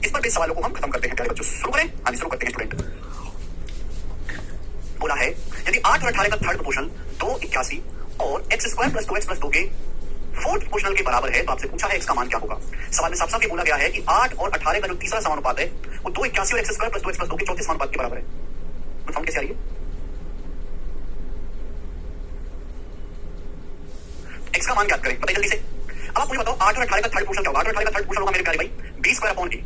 इस पर बेस सवालों को हम खत्म करते हैं प्यारे बच्चों। शुरू करें? हाँ शुरू करते हैं स्टूडेंट। बोला है यदि 8 और 18 का थर्ड प्रोपोर्शनल 2 81 और x square plus 2x plus 2 के फोर्थ प्रोपोर्शनल के बराबर है तो आपसे पूछा है x का मान क्या होगा। सवाल में साफ साफ ये बोला गया है कि 8 और 18 का जो तीसरा समानुपात है वो 2 81 और x square plus 2x plus 2 के चौथे समानुपात के बराबर है। तो फॉर्म कैसे आ रही है? x का मान ज्ञात करें, बताइए जल्दी से। अब आप मुझे बताओ 8 और 18 का थर्ड प्रोपोर्शनल क्या होगा? 8 और 18 का थर्ड प्रोपोर्शनल होगा मेरे प्यारे भाई b square upon a।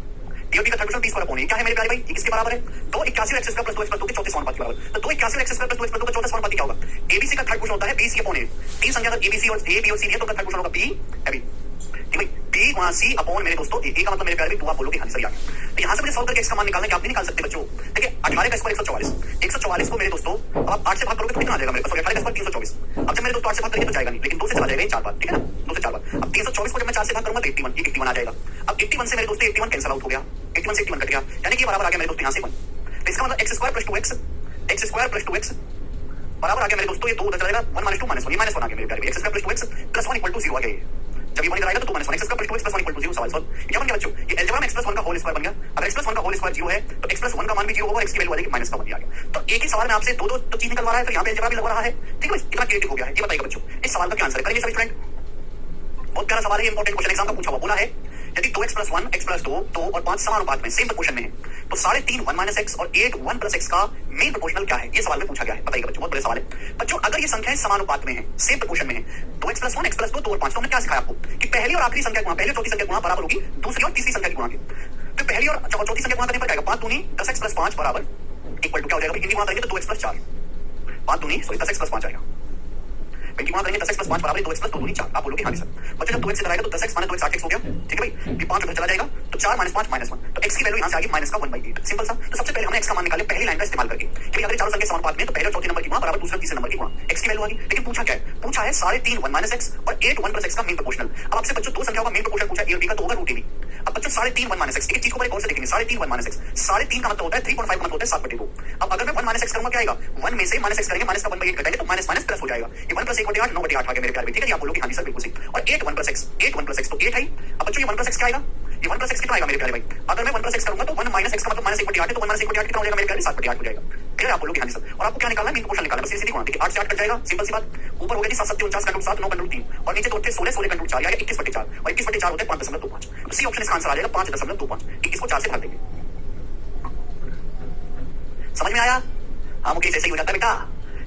DOB का third proportional b square upon a क्या है मेरे प्यारे भाई? ये किसके बराबर है? 2 81 और x square plus 2x plus 2 के चौथे समानुपात के बराबर। तो 2 81 और x square plus 2x plus 2 का चौथा समानुपाती क्या होगा? ABC का थर्ड प्रोपोर्शनल होता है bc अपॉन a। तीन संख्या अगर ABC और a b और c है तो उनका थर्ड प्रोपोर्शनल होगा b है b। ठीक है b वहां c अपॉन मेरे दोस्तों a का मतलब मेरे प्यारे भाई तू आप बोलोगे हाँ सही आ गया। तो यहां से मुझे सॉल्व करके x का मान निकालना है कि आप नहीं निकाल सकते बच्चों। देखिए 18 का स्क्वायर 144 को मेरे दोस्तों अब आप 8 से भाग करोगे तो कितना आ जाएगा मेरे पास? 18 का स्क्वायर 324। अब जब मेरे दोस्तों 8 से भाग करेंगे तो जाएगा नहीं, लेकिन 2 से चला जाएगा 4 बार। ठीक है ना, 2 से 4 बार। अब 324 को जब मैं 4 से भाग करूंगा तो 81 ये 81 आ जाएगा। अब 81 से मेरे दोस्तों 81 कैंसिल आउट हो गया, 81 से 81 कट गया, यानी कि बराबर आ गया मेरे दोस्तों यहां से 1। तो इसका मतलब x स्क्वायर प्लस 2x बराबर आ गया मेरे दोस्तों ये 2 उधर चला जाएगा 1 - 2 - 1 ये -1 आ गया मेरे प्यारे। x square plus 2x plus 1 = 0 आ गया। जब ये 1 इधर आएगा तो 2 - 1 x square plus 2x plus 1 = 0 सवाल सॉल्व। ये क्या बन गया बच्चों? ये अलजेब्रा में x प्लस 1 का होल स्क्वायर बन गया। अगर x प्लस 1 का होल स्क्वायर 0 है तो x प्लस 1 का मान भी 0 होगा और x की वैल्यू आ जाएगी -1 आ गया। तो एक ही सवाल में आपसे दो तो चीज निकलवा रहा है, फिर यहाँ पे अलजेब्रा भी लगवा रहा है। ठीक है, इतना क्रिएटिव हो गया है। ये बताइएगा बच्चों इस सवाल का क्या आंसर है? करेंगे सभी स्टूडेंट? बहुत प्यारा सवाल है, इंपॉर्टेंट क्वेश्चन एग्जाम का पूछा हुआ। बोला है यदि 2x प्लस 1 x प्लस 2 2 और 5 समानुपात में सेम प्रोपोर्शन में है तो 3.5 1 - x और 8 1 + x का मेन प्रोपोर्शनल क्या है? ये सवाल में पूछा गया है। बताइएगा बच्चों, बहुत बड़े सवाल है बच्चों। अगर ये संख्याएं समानुपात में है, सेम प्रोपोर्शन में है, 2x प्लस 1 x प्लस 2 2 और 5, तो हमने क्या सिखाया आपको कि पहली और आखिरी संख्या गुणा, पहली और चौथी संख्या गुणा बराबर होगी दूसरी और तीसरी संख्या की गुणा की। तो पहली और चौथी संख्या गुणा करने पर क्या आएगा? 5 दूनी 10x प्लस 5 बराबर इक्वल टू क्या हो जाएगा? इनकी गुणा करेंगे तो 2x प्लस 4, 5 दूनी 10x प्लस 5 आएगा। इनकी गुणा करेंगे 10x प्लस 5 बराबर 2x प्लस 2 दूनी 4। आप बोलोगे हाँ जी सर। बच्चों जब 2x इधर आएगा तो 10x माइनस 2x 8x हो गया। ठीक है भाई, ये 5 उधर चला जाएगा तो 4 - 5 - 1, तो x की वैल्यू यहां से आ गई -1/8। सिंपल सा। तो सबसे पहले हमने x का मान निकाले पहली लाइन का इस्तेमाल करके कि अगर चारों संख्या समानुपात में तो पहले और चौथे नंबर की गुणा बराबर दूसरे और तीसरे नंबर की गुणा, x की वैल्यू आ गई। लेकिन पूछा क्या है? पूछा है 3.5 1 - x और 8 1 + x का मेन प्रोपोर्शनल। अब आपसे बच्चों दो संख्याओं का मेन प्रोपोर्शनल पूछा a और b का, तो होगा √ab। अब बच्चों 3.5 1 - x, एक चीज को बड़े गौर से देखेंगे। 3.5 1 - x, 3.5 का मतलब होता है 3.5 का मतलब होता है 7/2। अब अगर मैं 1 - x करूंगा क्या आएगा? 1 में से -x करेंगे, माइनस का 1/8 घटाएंगे तो माइनस माइनस प्लस हो जाएगा। ये 1 + 1/8 9/8 आ गया मेरे प्यारे। ठीक है, आप बोलोगे हाँ जी सर बिल्कुल सही। और 8 1 + x तो 8 है। अब बच्चों ये 1 + x क्या आएगा? ये 1 + x कितना आएगा मेरे प्यारे भाई? अगर मैं 1 + x करूंगा तो 1 - x का मतलब -1/8 है, तो 1 - 1/8 कितना हो जाएगा मेरे प्यारे? 7/8 हो जाएगा। ठीक है, आप बोलोगे हाँ जी सर। और आपको क्या निकालना है? मेन प्रोपोर्शनल निकालना है। बस सीधी गुणा। ठीक है, 8 से 8 कट जाएगा, सिंपल सी बात। ऊपर हो गया जी 7 × 7 = 49 × 7 9 × 3 और नीचे तो होते 16 16 × 4 यानी 21/4 और 21/4 होते हैं 5.25। तो सी ऑप्शन इसका आंसर आ जाएगा 5.25। 21 को 4 से भाग देंगे। समझ में आया? हाँ मुकेश, ऐसे ही हो जाता है बेटा।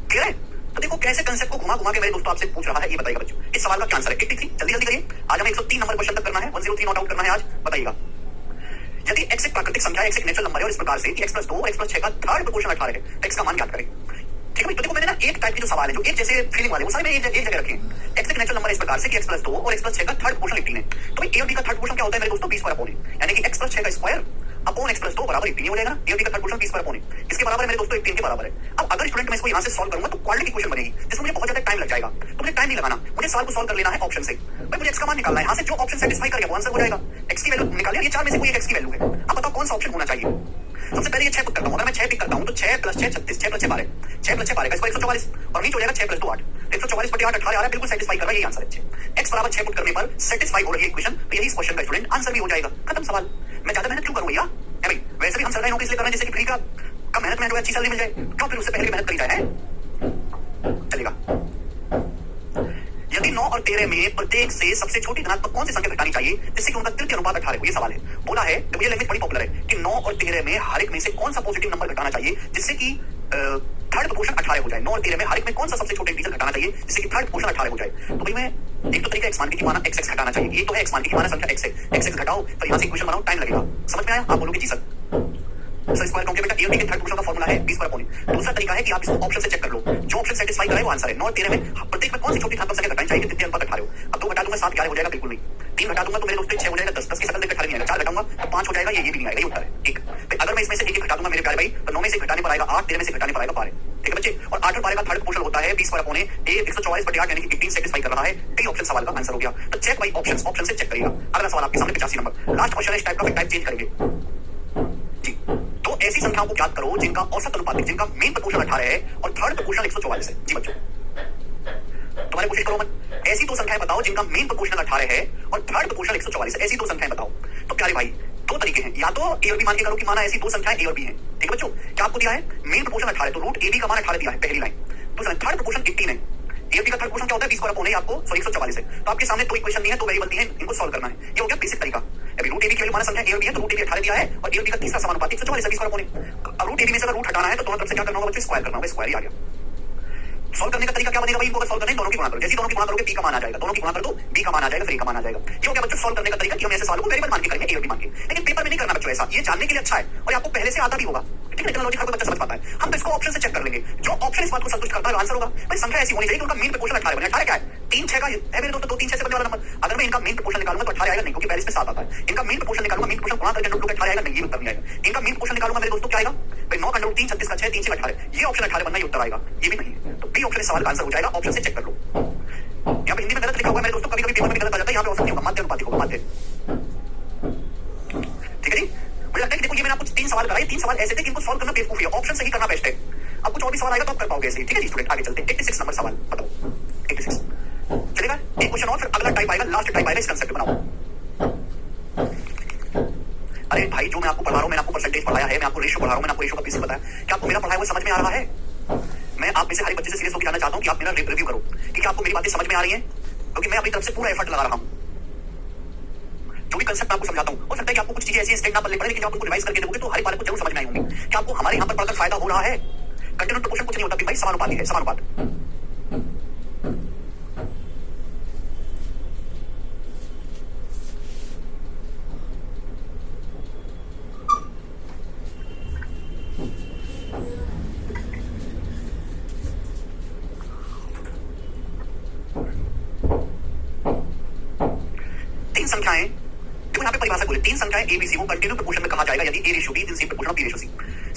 क्लियर है? तो देखो कैसे कंसेप्ट को घुमा घुमा के मेरे दोस्तों आपसे पूछ रहा है। ये बताइएगा बच्चों इस सवाल का क्या आंसर है? 83। जल्दी जल्दी करिए, आज हमें 103 नंबर क्वेश्चन तक करना है। 103 नोट आउट करना है आज। बताइएगा यदि x एक प्राकृतिक संख्या है, x एक नेचुरल नंबर है और इस प्रकार से कि x + 2 और x + 6 का थर्ड प्रोपोर्शनल 18 है, तो x का मान ज्ञात करें। ठीक है, तो देखो मैंने ना एक टाइप के जो सवाल है जो एक जैसे फीलिंग वाले वो सारे मैंने एक जगह रखे हैं। x एक नेचुरल नंबर है इस प्रकार से कि x + 2 और x + 6 का थर्ड प्रोपोर्शनल 18 है। तो भाई a और b का थर्ड प्रोपोर्शनल क्या होता है मेरे दोस्तों? b स्क्वायर अपॉन a, यानी कि x + 6 का स्क्वायर अपॉन x + 2 बराबर 18 हो जाएगा ना। a और b का third proportional b square upon a इसके बराबर है मेरे दोस्तों 18 के बराबर है। अब अगर स्टूडेंट मैं इसको यहां से सॉल्व करूंगा तो क्वाड्रेटिक इक्वेशन बनेगी जिसमें मुझे बहुत ज्यादा टाइम लग जाएगा। तो मुझे टाइम नहीं लगाना, मुझे सवाल को सॉल्व कर लेना है ऑप्शन से। भाई मुझे x का मान निकालना है, यहां से जो ऑप्शन सेटिस्फाई कर गया वो आंसर हो जाएगा। x की वैल्यू निकालिए, ये 4 में से कोई एक x की वैल्यू है। अब बताओ कौन सा ऑप्शन होना चाहिए? सबसे पहले ये 6 पिक करता हूं। अगर मैं 6 पिक करता हूं तो 6 + 6 36, 6 + 6 12, 6 + 6 12 का स्क्वायर 144 और नीचे हो जाएगा 6 + 2 8, 144/8 18 आ रहा है, बिल्कुल सेटिस्फाई कर रहा है। ये आंसर है 6। x बराबर 6 पुट करने पर सेटिस्फाई हो रही है इक्वेशन, तो यही इस क्वेश्चन का स्टूडेंट आंसर भी हो जाएगा। खत्म सवाल। मैं ज्यादा मेहनत क्यों करूं भैया? है भाई, वैसे भी हम सरकारी नौकरी इसलिए कर रहे हैं जैसे कि फ्री का कम मेहनत में जो अच्छी सैलरी मिल जाए, क्यों फिर उससे पहले मेहनत करी जाए है? चलेगा। यदि 9 और 13 में प्रत्येक से सबसे छोटी धनात्मक कौन सी संख्या घटानी चाहिए जिससे कि उनका तृतीय अनुपात 18 हो? ये सवाल है। बोला है तो ये लैंग्वेज बड़ी पॉपुलर है कि 9 और 13 में हर एक में से कौन सा पॉजिटिव नंबर घटाना चाहिए जिससे कि थर्ड प्रोपोर्शन 18 हो जाए। 9 और 13 में हर एक में कौन सा सबसे छोटा इंटीजर घटाना चाहिए जिससे कि थर्ड प्रोपोर्शन 18 हो जाए? तो भाई मैं एक तो तरीका x मान के माना x घटाना चाहिए। ये तो है x मान के माना संख्या x है, x घटाओ तो यहां से इक्वेशन बनाओ, टाइम लगेगा। समझ में आया? आप बोलोगे जी सर स्क्वायर कॉम्प्लीमेंट a और b के थर्ड प्रोपोर्शन का फार्मूला है b स्क्वायर अपॉन a। दूसरा तरीका है कि आप इसको ऑप्शन से चेक कर लो, जो ऑप्शन सेटिस्फाई कराए वो आंसर है। 9 और 13 में प्रत्येक में कौन सी छोटी धनात्मक संख्या घटानी चाहिए तृतीय अनुपात 18 हो? अब 2 घटा दूंगा 7 11 हो जाएगा, बिल्कुल नहीं। 3 घटा दूंगा तो मेरे दोस्तों 6 हो जाएगा, 10 10 की शकल देख 18 नहीं आएगा। 4 घटाऊंगा तो 5 हो जाएगा, ये भी नहीं आएगा। ये उत्तर है एक। अगर मैं इसमें से एक घटा दूंगा मेरे प्यारे भाई तो 9 में से घटाने पर आएगा 8, 13 में से घटाने पर आएगा 12। ठीक है बच्चे, और 8 और 12 का थर्ड प्रोपोर्शनल होता है b स्क्वायर अपॉन a 144/8 यानी कि 18 सेटिस्फाई कर रहा है। डी ऑप्शन सवाल का आंसर हो गया। तो चेक भाई ऑप्शन से चेक करिएगा। अगला सवाल आपके सामने 85 नंबर लास्ट क्वेश्चन है। इस टाइप का टाइप चेंज करेंगे जी। तो ऐसी संख्याओं को ज्ञात करो जिनका औसत अनुपातिक, जिनका मेन प्रोपोर्शनल 18 है और थर्ड प्रोपोर्शनल 144 है। जी बच्चों तुम्हारी कोशिश करो मत। ऐसी दो संख्याएं बताओ जिनका मेन प्रोपोर्शनल 18 है और थर्ड प्रोपोर्शनल 144 है। ऐसी दो संख्याएं बताओ। तो प्यारे भाई दो तरीके हैं, या तो ए और बी मान के करो कि माना ऐसी दो संख्याएं ए और बी हैं, ठीक है बच्चों। क्या आपको दिया है मेन प्रोपोर्शन 18, तो रूट ए बी का मान 18 दिया है, पहली लाइन। दूसरा थर्ड प्रोपोर्शन 18 है, ए और बी का थर्ड प्रोपोर्शन क्या होता है, 20 होना है आपको 144 है। तो आपके सामने दो इक्वेशन नहीं है, दो वेरिएबल नहीं है, इनको सॉल्व करना है। ये हो गया बेसिक तरीका। अभी रूट ए बी की वैल्यू माना संख्या ए और बी है, तो रूट ए बी 18 दिया है और ए और बी का तीसरा समानुपाती 144 है, 20 होने। अब रूट ए बी में से अगर रूट हटाना है तो दोनों तरफ से क्या करना होगा बच्चों, स्क्वायर करना होगा, स्क्वायर ही आ गया। सॉल्व करने का तरीका क्या बनेगा भाई, इनको अगर सॉल्व करना है दोनों की गुणा करो, जैसे दोनों की गुणा करोगे बी का मान आ जाएगा, दोनों की गुणा कर दो बी का मान आ जाएगा, फिर ए का मान आ जाएगा। ये हो गया बच्चों सॉल्व करने का तरीका कि हम ऐसे सवालों को वेरिएबल मान के करेंगे, ए और बी मान के। लेकिन पेपर में नहीं करना बच्चों ऐसा, ये जानने के लिए अच्छा है और आपको पहले से आता भी होगा, ठीक है। टेक्नोलॉजी हर कोई बच्चा समझ पाता है। हम तो इसको ऑप्शन से चेक कर लेंगे, जो ऑप्शन इस बात को संतुष्ट करता है आंसर होगा। भाई संख्या ऐसी होनी चाहिए कि उनका मेन प्रोपोर्शन 18 बने। 18 क्या है, 3 6 का है मेरे दोस्तों, 2 3 6 से बनने वाला नंबर। अगर मैं इनका मेन प्रोपोर्शन निकालूंगा तो 18 आएगा नहीं, क्योंकि 42 में 7 आता है। इनका मेन प्रोपोर्शन निकालूंगा, मेन प्रोपोर्शन गुणा करके अंडर रूट 18 आएगा नहीं, ये उत्तर नहीं आएगा। इनका मेन प्रोपोर्शन निकालूंगा मेरे दोस्तों क्या आएगा भाई, 9 अंडर रूट 3 36 का 6 3 6 18, ये ऑप्शन 18 बनना, ये उत्तर आएगा, ये भी नहीं है। तो बी ऑप्शन इस सवाल का आंसर हो जाएगा, ऑप्शन से चेक कर लो। यहाँ पे हिंदी में गलत लिखा हुआ है मेरे दोस्तों, कभी कभी पेपर में भी गलत आ जाता है, यहाँ पे ऑप्शन नहीं होगा, माध्य अनुपातिक होगा, माध्य, ठीक है जी। मुझे लगता है कि देखो ये मैंने आपको 3 सवाल कराए, 3 सवाल ऐसे थे कि इनको सॉल्व करना बेवकूफी है, ऑप्शन से ही करना बेस्ट है। अब कुछ और भी सवाल आएगा तो आप कर पाओगे ऐसे ही, ठीक है जी स्टूडेंट। आगे चलते हैं, 86 नंबर सवाल बताओ, 86 चलेगा। एक क्वेश्चन और, फिर अगला टाइप आएगा, लास्ट टाइप आएगा, इस कंसेप्ट बनाओ। अरे भाई जो मैं आपको पढ़ा रहा हूं, मैंने आपको परसेंटेज पढ़ाया है, मैं आपको रेशियो पढ़ा रहा हूं, मैंने आपको रेशियो का बेसिक बताया, क्या आपको मेरा पढ़ाया हुआ समझ में आ रहा है? मैं आप में से हर बच्चे से सीरियस होकर जानना चाहता हूं कि आप मेरा रिव्यू करो कि क्या आपको मेरी बातें समझ में आ रही हैं, क्योंकि मैं अपनी तरफ से पूरा एफर्ट लगा रहा हूं। जो भी कंसेप्ट आपको समझाता हूं, हो सकता है कि आपको कुछ चीजें ऐसी स्टेट ना पढ़ने पड़े, लेकिन जब आप उनको रिवाइज करके देखोगे तो हर बात को जरूर समझ में आई होंगी। क्या आपको हमारे यहाँ पर पढ़कर फायदा हो रहा है? कंटिन्यू प्रोपोर्शन कुछ नहीं होता भाई, समानुपाती है, समानुपात। तीन संख्याएं, देखो यहाँ पे परिभाषा बोले, तीन संख्याएं ए बी सी को कंटिन्यू प्रोपोर्शन में कहा जाएगा यदि A ratio B is in proportion of B ratio C.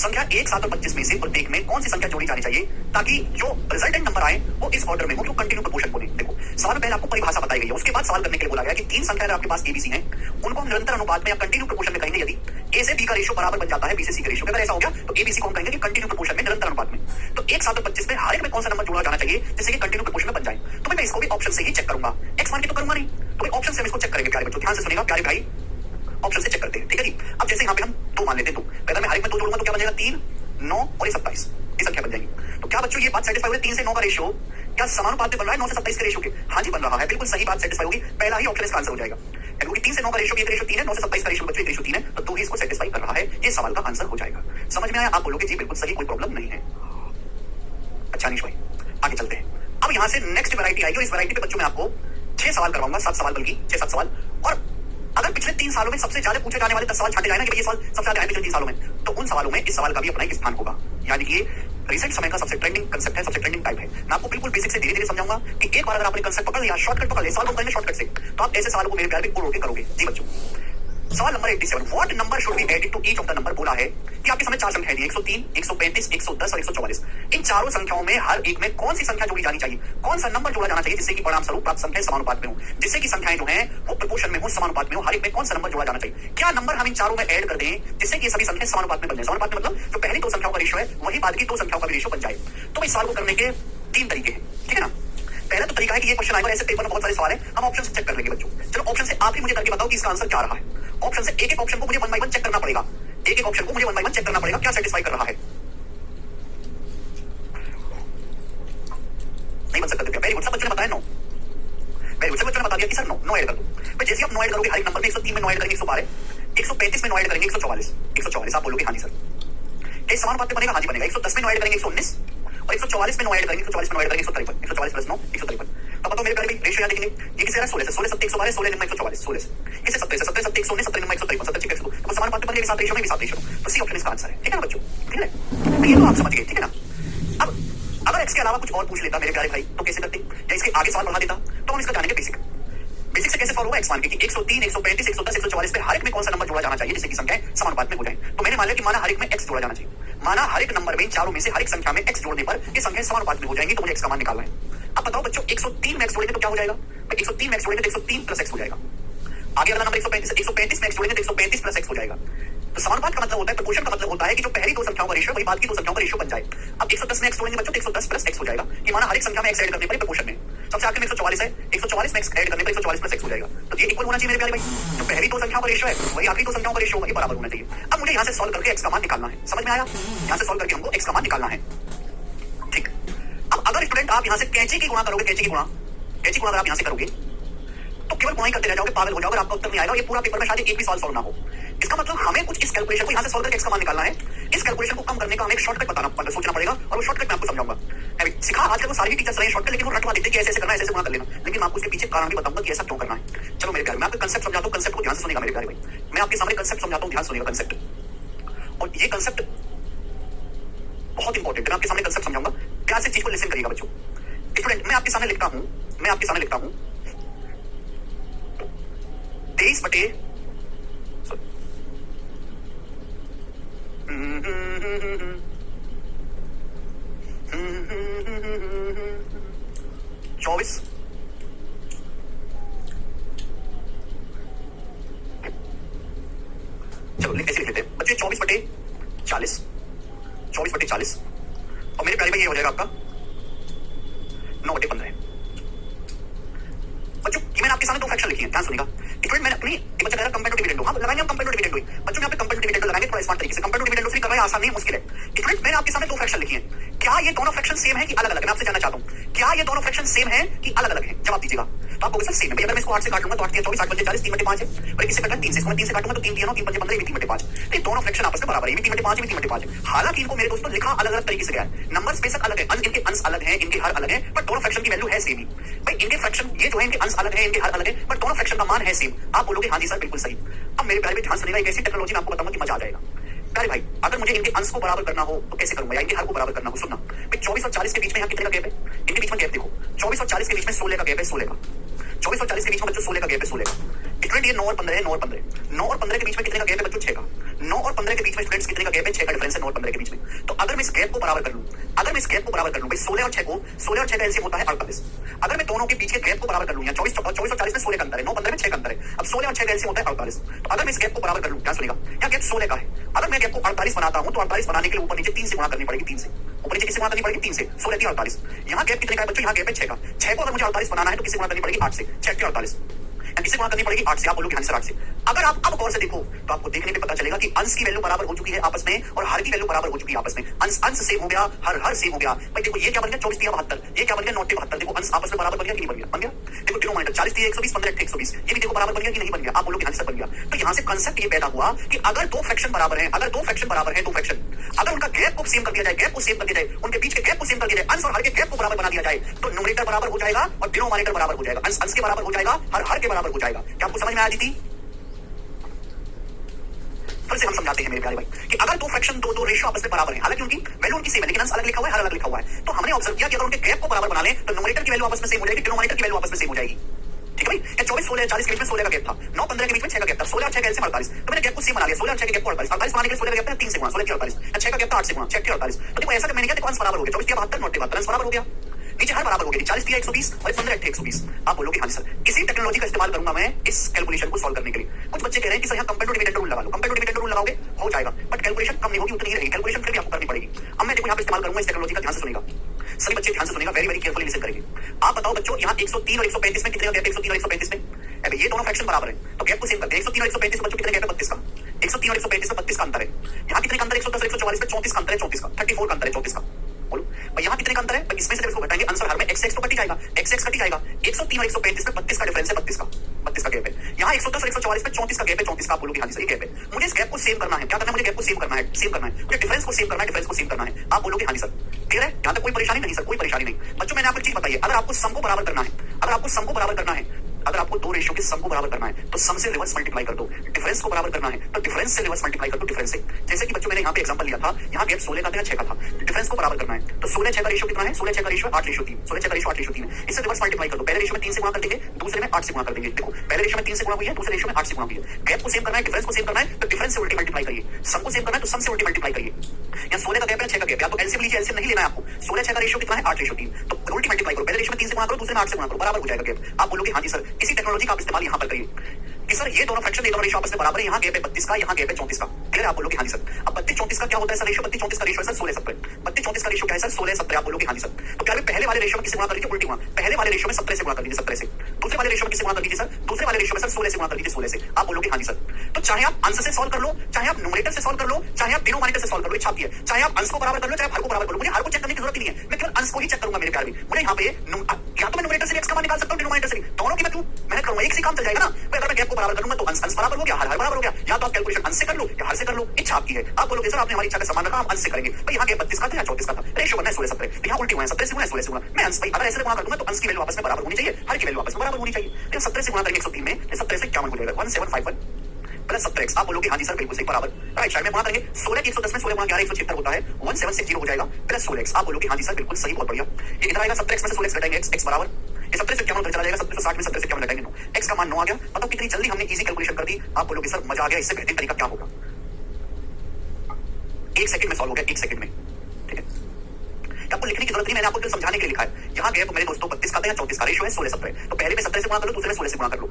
संख्या 1 7 और 25 में से प्रत्येक में कौन सी संख्या जोड़ी जानी चाहिए ताकि जो रिजल्टेंट नंबर आए वो इस ऑर्डर में हो, जो कंटिन्यू प्रोपोर्शन बने। देखो सवाल में पहले आपको परिभाषा बताई गई है, उसके बाद सवाल करने के लिए बोला गया कि तीन संख्या अगर आपके पास ए बी सी है, उनको हम निरंतर अनुपात में या कंटिन्यू प्रोपोर्शन में कहेंगे। यदि ए से बी का रेशियो बराबर बन जाता है बी से सी का रेशियो, अगर ऐसा हो गया तो ए बी सी को हम कहेंगे कि कंटिन्यू प्रोपोर्शन में, निरंतर अनुपात में। तो 1 7 और 25 में हर एक में कौन सा नंबर जोड़ा जाना चाहिए जिससे कि कंटिन्यू प्रोपोर्शन में बन जाए। तो मैं इसको भी ऑप्शन से ही चेक करूंगा, एक्स मान के तो करूंगा नहीं, तो भाई ऑप्शन से हम इसको चेक करेंगे। प्यारे बच्चों ध्यान से सुनिएगा, प्यारे भाई ऑप्शन से चेक करते हैं, ठीक है जी। अब जैसे यहाँ पे हम 2 मान लेते हैं, तो अगर मैं हर एक में 2 जोड़ूंगा तो क्या बनेगा, 3 9 और 27 ये संख्या बन जाएगी। तो क्या बच्चों ये बात सेटिस्फाई हो रही है, 3 से 9 का रेशियो क्या समानुपाती बन रहा है 9 से 27 के रेशियो के? हाँ जी बन रहा है, बिल्कुल सही बात सेटिस्फाई होगी, पहला ही ऑप्शन इसका आंसर हो जाएगा। क्योंकि 3 से 9 का रेशियो, 1 रेशियो 3 है, 9 से 27 का रेशियो बच्चों 1 रेशियो 3 है, तो 2 ही इसको सेटिस्फाई कर रहा है, ये सवाल का आंसर हो जाएगा। समझ में आया? आप बोलोगे जी बिल्कुल सही, कोई प्रॉब्लम नहीं है। अच्छा अनिश भाई आगे चलते हैं। अब यहाँ से नेक्स्ट वैरायटी आएगी और इस वैरायटी पे बच्चों मैं आपको 6 सवाल करवाऊंगा, 7 सवाल, बल्कि 6-7 सवाल। और अगर पिछले 3 सालों में सबसे ज्यादा पूछे जाने वाले 10 सवाल छाटे जाए ना कि ये सवाल सबसे ज्यादा आए पिछले 3 सालों में, तो उन सवालों में इस सवाल का भी अपना एक स्थान होगा। यानी कि ये रिसेंट समय का सबसे ट्रेंडिंग कंसेप्ट है, सबसे ट्रेंडिंग टाइप है। मैं आपको बिल्कुल बेसिक से धीरे धीरे समझाऊंगा कि एक बार अगर आपने कंसेप्ट पकड़ लिया, शॉर्टकट पकड़ लिया, सवाल को करेंगे शॉर्टकट से, तो आप ऐसे सवालों को मेरे प्यार में उड़ के करोगे। जी बच्चों सवाल number 87, what number should be added to each of the number. बोला है कि आपके सामने 4 संख्याएं दी, 103 135 110 और 144। इन चारों संख्याओं में हर एक में कौन सी संख्या जोड़ी जानी चाहिए, कौन सा नंबर जोड़ा जाना चाहिए जिससे कि परिणाम स्वरूप प्राप्त संख्या समानुपात में हो, जिससे कि संख्याएं जो है वो प्रोपोर्शन में हो, समानुपात में हो। हर एक में कौन सा नंबर जोड़ा जाना चाहिए, क्या नंबर हम इन चारों में ऐड कर दें जिससे कि सभी संख्याएं समानुपात में बन जाए। समानुपात में मतलब जो पहली 2 संख्याओं का रेशियो है वही बाद की 2 संख्याओं का भी रेशियो बन जाए। तो इस सवाल को करने के 3 तरीके हैं, ठीक है ना। पहला तो तरीका है कि ये क्वेश्चन आएगा, ऐसे पेपर में बहुत सारे सवाल है, हम ऑप्शन से चेक कर लेंगे बच्चों। चलो ऑप्शन से आप ही मुझे करके बताओ कि इसका आंसर क्या रहा है। ऑप्शन से एक एक ऑप्शन को मुझे 1 बाय 1 चेक करना पड़ेगा, एक एक ऑप्शन को मुझे 1 बाय 1 चेक करना पड़ेगा क्या सेटिस्फाई कर रहा है। नहीं बन सकता क्या? वेरी गुड, सब बच्चों ने बताया 9, वेरी गुड, सब बच्चों ने बता दिया कि सर 9 ऐड कर दो। भाई जैसे आप 9 ऐड करोगे हर एक नंबर में, 103 में 9 ऐड करेंगे 112, 135 में 9 ऐड करेंगे 144 आप बोलोगे हाँ जी सर। इस समानुपात में बनेगा, हाँ जी बनेगा। 110 में 9 ऐड करेंगे 119 और 144 में 9 ऐड करेंगे, 144 में 9 ऐड करेंगे 153, 144 प्लस 9 153। अब बताओ मेरे प्यारे भाई रेशियो यहाँ देखेंगे, ये किसे आ रहा है 16 से, 16 7 112, 16 9 144, 16 किसे 17 से, 17 7 119, 17 9 153, 17 6 102। तो समानुपात में बनेगा 7 रेशियो में 7 रेशियो, तो सी ऑप्शन इसका आंसर है, ठीक है ना बच्चों, ठीक है। तो ये तो आप समझ गए, ठीक है ना। अब अगर एक्स के अलावा कुछ और पूछ लेता मेरे प्यारे भाई तो कैसे करते, या इसके आगे सवाल बढ़ा देता, तो हम इसका जानेंगे बेसिक। बेसिक से कैसे सॉल्व होगा, एक्स मान के कि 103 135 110 144 पे हर एक में कौन सा नंबर जोड़ा जाना चाहिए जिससे कि संख्याएं समानुपात में हो जाए। तो मैंने मान लिया कि माना हर एक में एक्स जोड़ा जाना चाहिए, माना हर एक नंबर में चारों में से हर एक संख्या में एक्स जोड़ने पर ये संख्याएं समानुपात में हो जाएंगी, तो मुझे एक्स का मान निकालना है। अब बताओ बच्चों 103 में एक्स जोड़ेंगे तो क्या हो जाएगा, 103 में एक्स जोड़ेंगे तो 103 प्लस एक्स हो जाएगा। आगे वाला नंबर 135 में एक्स जोड़ेंगे तो 135 प्लस एक्स हो जाएगा। तो समानुपात का मतलब होता है, प्रोपोर्शन का मतलब होता है कि जो पहली 2 संख्याओं का रेशियो वही बाद की 2 संख्याओं का रेशियो बन जाए। अब 110 में एक्स जोड़ेंगे बच्चों तो 110 प्लस एक्स हो जाएगा कि माना हर एक संख्या में एक्स ऐड करने पर प्रोपोर्शन में सबसे आखिर में 144 है, 144 में x ऐड करने पर 144 प्लस x हो जाएगा। तो ये इक्वल होना चाहिए मेरे प्यारे भाई। जो पहली दो संख्याओं का रेशियो है वही आखिरी दो संख्याओं का रेशियो वही बराबर होना चाहिए। अब मुझे यहाँ से सॉल्व करके x का मान निकालना है, समझ में आया? यहाँ से सॉल्व करके हमको x का मान निकालना है, ठीक। अब अगर स्टूडेंट आप यहाँ से कैंची की गुणा करोगे, कैंची की गुणा अगर आप यहाँ से करोगे तो केवल गुणा ही करते रह जाओगे, पागल हो जाओगे, आपका उत्तर नहीं आएगा। ये पूरा पेपर में शायद एक भी सवाल सॉल्व ना हो। इसका मतलब हमें कुछ इस कैलकुलेशन को यहाँ से सॉल्व करके x का मान निकालना है। इस कैलकुलेशन को कम करने का हमें एक शॉर्टकट बताना सोचना पड़ेगा और वो शॉर्टकट मैं आपको समझाऊंगा। सिखा आजकल तो सारी टीचर्स रहे शॉर्टकट, लेकिन वो रटवा देते कि ऐसे ऐसे करना है, ऐसे गुणा कर लेना। लेकिन मैं आपको इसके पीछे कारण भी बताऊंगा कि ऐसा क्यों करना है। चलो मेरे प्यारे, मैं आपको कंसेप्ट समझाता हूँ, कंसेप्ट को ध्यान से सुनेगा मेरे प्यारे भाई। मैं आपके सामने कंसेप्ट समझाता हूँ, ध्यान सुनेगा कंसेप्ट। और ये कंसेप्ट बहुत इंपॉर्टेंट है। मैं आपके सामने कंसेप्ट समझाऊंगा, ध्यान से चीज को लिसन करिएगा बच्चों। स्टूडेंट मैं आपके सामने लिखता हूं 23 बटे 24 चलो ऐसे लिख लेते हैं बच्चे 24 बटे 40 और मेरे प्यारे में ये हो जाएगा आपका 9 बटे 15। बच्चों ये मैंने आपके सामने दो फ्रैक्शन लिखी है, ध्यान सुनिएगा। स्टूडेंट मैंने अपनी एक बच्चा कह रहा कंपेयर टू डिविडेंड, हाँ लगाएंगे हम कंपेयर टू डिविडेंड। बच्चों यहाँ पे कंपेयर टू डिविडेंड लगाएंगे थोड़ा स्मार्ट तरीके से। कंपेयर टू डिविडेंड फ्री करना है, आसान नहीं है, मुश्किल है। स्टूडेंट मैंने आपके सामने दो फ्रैक्शन लिखी है, क्या ये दोनों फ्रैक्शन सेम है कि अलग अलग? मैं आपसे जानना चाहता हूं क्या ये दोनों फ्रैक्शन सेम है कि अलग अलग है? जवाब दीजिएगा। तो आपको सर सेम है। अगर मैं इसको 8 से काट लूंगा तो 8 24 8 बचे 40 3 बटे 5 है। और किससे काटना 3 से, इसको मैं 3 से काटूंगा तो 3 3 3 बचे 15 ये 3 बटे 5। ये दोनों फ्रैक्शन आपस में बराबर है, ये 3 बटे 5 ये 3 बटे 5 है। हालांकि इनको मेरे दोस्तों लिखा अलग अलग तरीके से गया है, नंबर्स बेशक अलग है, इनके अंश अलग है, इनके हर अलग है, बट दोनों फ्रैक्शन की वैल्यू है सेम ही। भाई इनके फ्रैक्शन ये जो है इनके अंश अलग है, इनके हर अलग है, बट दोनों फ्रैक्शन का मान है सेम। आप बोलोगे हाँ जी सर बिल्कुल सही। अब मेरे प्यारे में ध्यान सुनिएगा, एक ऐसी टेक्नोलॉजी मैं आपको बताऊंगा कि मजा आ जाएगा। प्यारे भाई अगर मुझे इनके अंश को बराबर करना हो तो कैसे करूंगा, या इनके हर को बराबर करना हो, सुनना भाई 24 और 40 के बीच में यहाँ कितने का गैप है? इनके बीच में गैप देखो, 24 और 40 के बीच में 16 का गैप है, 16 का। 24 और 40 के बीच में बच्चों 16 का गैप है, 16 का। स्टूडेंट ये 9 और 15 है, 9 और 15 9 और 15 के बीच में कितने का गैप है बच्चों? 6 का। 9 और 15 के बीच में स्टूडेंट्स कितने का गैप है? 6 का डिफरेंस है 9 और 15 के बीच में। तो अगर मैं इस गैप को बराबर कर लूं, भाई 16 और 6 का एलसीएम होता है 48। अगर मैं दोनों के बीच के गैप को बराबर कर लूं, या 24 और 40 में 16 का अंतर है, 9 15 में 6 का अंतर है। अब 16 और 6 का एलसीएम होता है 48। तो अगर मैं इस गैप को बराबर कर लूं, क्या सुनेगा, यहाँ गैप 16 का है। अगर मैं गैप को 48 बनाता हूं तो 48 बनाने के लिए ऊपर नीचे 3 से गुणा करनी पड़ेगी, 3 से ऊपर नीचे किससे गुणा करनी पड़ेगी? 3 से। 16 3 48। यहाँ गैप कितने का है बच्चों? यहाँ गैप है 6 का। 6 को अगर मुझे 48 बनाना है तो किससे गुणा करनी पड़ेगी? 8 से। 6 के 48 किससे गुणा करनी पड़ेगी? 8 से। आप बोलोगे हाँ सर 8 से। अगर आप अब गौर से देखो तो आपको देखने पे पता चलेगा कि अंश की वैल्यू बराबर हो चुकी है आपस में और हर की वैल्यू बराबर हो चुकी है आपस में। अंश सेम हो गया, हर सेम हो गया। भाई देखो ये क्या बन गया? 24 3 72, ये क्या बन गया? 9 72। देखो अंश आपस में बराबर बन गया कि नहीं बन गया? बन गया। देखो डिनोमिनेटर 40 3 120 15 120, ये भी देखो बराबर बन गया कि नहीं बन गया? आप बोलोगे हाँ सर बन गया। तो यहाँ से कंसेप्ट ये पैदा हुआ कि अगर दो फ्रैक्शन बराबर है, अगर दो फ्रैक्शन अगर उनका गैप को सेम कर दिया जाए, उनके बीच के गैप को सेम कर दिया जाए, अंश और हर के गैप को बराबर बना दिया जाए तो न्यूमरेटर बराबर हो जाएगा और डिनोमिनेटर बराबर हो जाएगा। अंश के बराबर हो जाएगा, हर के बराबर हो जाएगा। क्या आपको समझ में आया थी? फिर से हम समझाते हैं मेरे प्यारे भाई कि अगर दो फ्रैक्शन दो रेशियो आपस में बराबर है, हालांकि उनकी वैल्यू उनकी सेम है लेकिन अंश अलग लिखा हुआ है, हर अलग लिखा हुआ है, तो हमने ऑब्जर्व किया कि अगर उनके गैप को बराबर बना लें तो न्यूमरेटर की वैल्यू आपस में सेम हो जाएगी, डिनोमिनेटर की वैल्यू आपस में सेम हो जाएगी। ठीक है भाई? 24 16 40 के बीच में 16 का गैप था, 9 15 के बीच में 6 का गैप था, 16 और 6 का एलसीएम 48। तो मैंने गैप को सेम बना लिया, 16 और 6 के गैप को 48 बनाने के लिए 16 का गैप था 3 से गुणा, 16 के 48, 6 का गैप था 8 से गुणा, 6 के 48। तो देखो ऐसा मैंने किया, देखो अंश बराबर हो गया, 24 72 9 72 अंश बराबर हो गया, नीचे हर बराबर हो गया, 40 120 और 15 120। आप बोलोगे हाँ सर। इसी टेक्नोलॉजी का इस्तेमाल करूंगा मैं इस कैलकुलेशन को सॉल्व करने के लिए। कुछ बच्चे कह रहे हैं कि सर यहाँ कंपेयर टू डिविडेंड रूल लगा लो, कंपेयर टू डिविडेंड रूल लगाओगे हो जाएगा, बट कैलकुलेशन कम नहीं होगी, उतनी ही रहेगी, कैलकुलेशन फिर भी आपको करनी पड़ेगी। अब मैं देखो यहाँ पे इस्तेमाल करूंगा इस टेक्नोलॉजी का, ध्यान से सुनेगा सभी बच्चे, ध्यान से सुनेगा, वेरी वेरी केयरफुली लिसन करेंगे। आप बताओ बच्चों यहाँ 103 और 135 में कितने का गैप है? 103 और 135 में अब ये दोनों फ्रैक्शन बराबर है तो गैप को सेम कर दे। 103 और 135 में बच्चों कितने गैप है? 32 का। 103 और 135 में 32 का अंतर है। यहाँ कितने का अंतर है? 110 144 में 34 का अंतर है, 34 का 34 का अंतर है, 34 का। बोलो भाई यहाँ कितने का अंतर है? इसमें से जब इसको घटाएंगे आंसर हर में x तो कट ही जाएगा, x कट ही जाएगा। 103 और 135 में 32 का डिफरेंस है, 32 का गैप है। यहाँ 110 और 144 में 34 का गैप है, 34 का। आप बोलोगे हाँ जी सही गैप है। मुझे इस गैप को सेम करना है, क्या करना है? मुझे गैप को सेम करना है, मुझे डिफरेंस को सेम करना है, आप बोलोगे हाँ जी सर। क्लियर है? यहाँ तक कोई परेशानी नहीं सर, कोई परेशानी नहीं। बच्चों मैंने आपको चीज बताई है, अगर आपको सम को बराबर करना है, अगर आपको दो रेशियो के सम को बराबर करना है तो सम से रिवर्स मल्टीप्लाई कर दो, डिफरेंस को बराबर करना है तो डिफरेंस से रिवर्स मल्टीप्लाई कर दो, डिफरेंस से। जैसे कि बच्चों मैंने यहाँ पे एग्जांपल लिया था, यहाँ गैप 16 का था, 6 का था, डिफरेंस को बराबर करना है तो 16 6 का रेशियो कितना है? 16 6 का रेशियो 8 रेशियो 3, 16 6 का रेशियो 8 रेशियो 3। इससे रिवर्स मल्टीप्लाई कर दो, पहले रेशियो में 3 से गुणा कर देंगे, दूसरे में 8 से गुणा कर देंगे। देखो पहले रेशियो में 3 से गुणा हुई है, दूसरे रेशियो में 8 से गुणा हुई है। गैप को सेम करना है, डिफरेंस को सेम करना है तो डिफरेंस से उल्टी मल्टीप्लाई करिए, सम को सेम करना है तो सम से उल्टी मल्टीप्लाई करिए। यहाँ 16 का गैप है, 6 का गैप है, आपको एलसीएम लीजिए, एलसीएम नहीं लेना है आपको। 16 6 का रेशियो कितना है? 8 रेशियो 3, तो उल्टी मल्टीप्लाई करो, पहले रेशियो में 3 से गुणा करो, दूसरे में 8 से गुणा करो, बराबर हो जाएगा गैप। आप बोलोगे हाँ जी सर। इसी टेक्नोलॉजी का आप इस्तेमाल यहाँ पर करिए कि सर ये दोनों फ्रैक्शन, ये दोनों रेशियो आपस में बराबर है, यहाँ गैप है 32 का, यहाँ गैप है 34 का। क्लियर आप बोलोगे हाँ जी सर। अब 32-34 का क्या होता है सर रेशियो? 32-34 का रेशियो है सर 16-17। 32-34 का रेशियो क्या है सर? 16-17 आप बोलोगे हाँ जी सर। तो क्या पहले वाले रेशियो में किसे गुणा कर लीजिए? उल्टी गुणा। पहले वाले रेशियो में 17 से गुणा कर लीजिए, 17 से। दूसरे वाले रेशियो में किसे गुणा कर लीजिए सर? दूसरे वाले रेशियो में सर 16 से गुणा कर लीजिए, 16 से। आप बोलोगे हाँ जी सर। तो चाहे आप अंश से सॉल्व कर लो, चाहे आप न्यूमरेटर से सॉल्व कर लो, चाहे आप डिनोमिनेटर से सॉल्व कर लो, इच्छा आपकी है। चाहे आप अंश को बराबर कर लो, चाहे हर को बराबर कर लो, मुझे हर को चेक करने की जरूरत नहीं है, मैं केवल अंश को ही चेक करूंगा मेरे प्यार में। मुझे यहाँ पे या तो मैं न्यूमरेटर से x का मान निकाल सकता हूँ, डिनोमिनेटर से। दोनों की मैं क्यों मेहनत करूंगा? एक से काम चल जाएगा ना। अगर मैं गैप को बराबर करूंगा तो अंश बराबर हो गया, हर बराबर हो गया। या तो आप कैलकुलेशन अंश से कर लो या हर से कर लो, इच्छा आपकी है। आप बोलोगे सर आपने हमारी इच्छा का सम्मान रखा, हम अंश से करेंगे। भाई यहाँ 32 का था या 34 का था, रेशियो बनना है 16-17, यहाँ उल्टी हुआ है 17 से गुणा 16 से गुणा। मैं अंश भाई अगर ऐसे गुणा कर दूंगा तो अंश की वैल्यू आपस में बराबर होनी चाहिए, हर की वैल्यू आपस में बराबर होनी चाहिए। लेकिन 17 से गुणा करेंगे 103 में, 17 से 51 हो जाएगा, 1751 प्लस 17x। आप बोलोगे हाँ जी सर बिल्कुल सही, बराबर। राइट साइड में गुणा करेंगे 16 की 110 में 16 गुणा 11 176 होता है, 1760 हो जाएगा प्लस 16x। आप बोलोगे हाँ जी सर बिल्कुल सही, बहुत बढ़िया। ये इधर आएगा 17x में से 16x घटाएंगे x बराबर, ये 17 से 51 चला जाएगा, 1760 में 17 से 51 घटाएंगे 9, x का मान 9 आ गया। बताओ कितनी जल्दी हमने इजी कैलकुलेशन कर दी। आप बोलोगे सर मजा आ गया, इससे बेहतरीन तरीका क्या होगा? 1 सेकंड में सॉल्व हो गया, 1 सेकंड में। ठीक है, आपको लिखने की जरूरत नहीं, मैंने आपको समझाने के लिए लिखा है। यहाँ गैप मेरे दोस्तों 32 का था या 34 का, रेशियो है 16-17। तो पहले में 17 से गुणा कर लो, दूसरे में 16 से गुणा कर लो।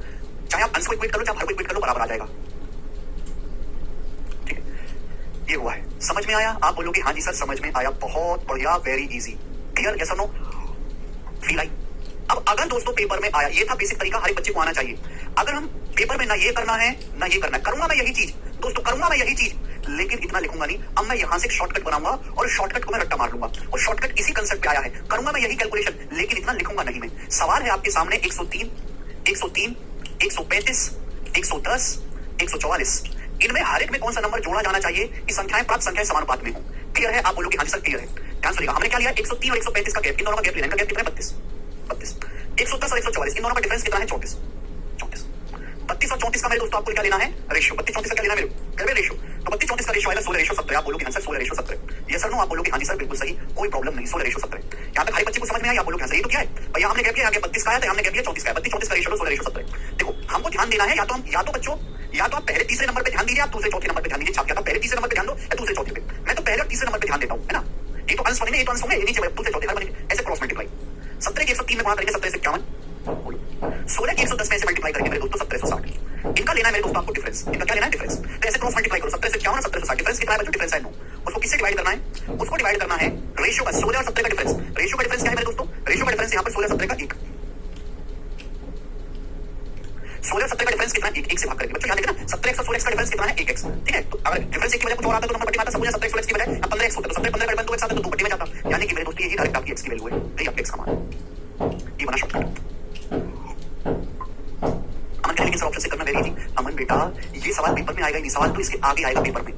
चाहे आप अंश को इक्वेट कर लो, चाहे हर को इक्वेट कर लो, बराबर आ जाएगा। ठीक है, ये हुआ है। समझ में आया? आप बोलोगे हाँ जी सर समझ में आया, बहुत बढ़िया, वेरी इजी। क्लियर? यस और नो? Feel I? अब अगर दोस्तों पेपर में आया, ये था बेसिक तरीका, हर एक बच्चे को आना चाहिए। अगर हम पेपर में ना ये करना है ना ये करना है, करूंगा मैं यही चीज दोस्तों, करूंगा मैं यही चीज, लेकिन इतना लिखूंगा नहीं। अब मैं यहां से एक शॉर्टकट बनाऊंगा और शॉर्टकट को मैं रट्टा मार लूंगा, और शॉर्टकट इसी कंसेप्ट पे आया है। करूंगा मैं यही कैलकुलेशन, लेकिन इतना लिखूंगा नहीं मैं। सवाल है आपके सामने 103, 135, 110, 144, इनमें हर एक में कौन सा नंबर जोड़ा जाना चाहिए कि संख्याएं प्राप्त संख्याएं समानुपात में हो। क्लियर है? आप बोलोगे हाँ जी सर क्लियर है। ध्यान सुनिएगा, हमने क्या लिया? 103 और 135 का गैप, इन दोनों का गैप लेना, इनका गैप कितना है? 32। 110 और 144, इन दोनों का डिफरेंस कितना है? 34। 32 और 34 का मेरे दोस्तों आपको क्या लेना है? रेशियो। 32-34 का क्या लेना है मेरे रेशियो? तो 32-34 का रेशियो आएगा 16:17। आप बोलोगे हाँ सर 16:17। ये सर नो? आप बोलोगे हाँ जी सर बिल्कुल सही, कोई प्रॉब्लम नहीं, 16:17। यहाँ तक हर बच्चे को समझ में आया? आप बोलोगे हाँ सही। तो क्या है भैया, हमने क्या किया? आगे 32 का आया था, हमने क्या किया? 34 का है। 32-34 का रेशियो 16:17। देखो हमको ध्यान देना है, या तो बच्चों या तो आप पहले तीसरे नंबर पे ध्यान दीजिए, आप दूसरे चौथे नंबर पे ध्यान दीजिए। छाप क्या था? पहले तीसरे नंबर पे ध्यान दो या दूसरे चौथे पे। मैं तो पहले और तीसरे नंबर पे ध्यान देता हूँ, है ना। ये तो अंश बनेंगे, ये तो अंश होंगे, ये नीचे दूसरे चौथे बनेंगे, ऐसे क्रॉस मल्टीप्लाई। 17 की 103 में गुणा करेंगे, 17 से 51, 16 की 110 में से मल्टीप्लाई करेंगे मेरे दोस्तों 1760। इनका लेना है मेरे दोस्तों आपको डिफरेंस, इनका क्या लेना है? डिफरेंस। तो ऐसे क्रॉस मल्टीप्लाई करो, 17 से 51 और 1760, डिफरेंस कितना है बच्चों? डिफरेंस है 9। उसको किससे डिवाइड करना है? उसको डिवाइड करना है रेशियो का, 16 और 17 का डिफरेंस। रेशियो का डिफरेंस क्या है मेरे दोस्तों? रेशियो का डिफरेंस यहाँ पर 16-17 का 1। 16-17 का डिफरेंस कितना है? 1 से भाग करेंगे बच्चों, याद रखना। 17x और 16x का डिफरेंस कितना है? 1x। ठीक है, तो अगर डिफरेंस एक की वजह कुछ और आता तो नंबर बट्टी में आता, सब 17x 16x की बजाय 15x होता, तो 17-15 का डिफरेंस 2x आता तो 2 बट्टी में जाता। यानी कि मेरे दोस्तों यही डायरेक्ट आपकी x की वैल्यू है, यही आपके x का मान। ये बना शॉर्टकट। अमन कह लेकिन सर ऑप्शन से करना वेरी इजी। अमन बेटा ये सवाल पेपर में आएगा नहीं, सवाल तो इसके आगे आएगा पेपर में।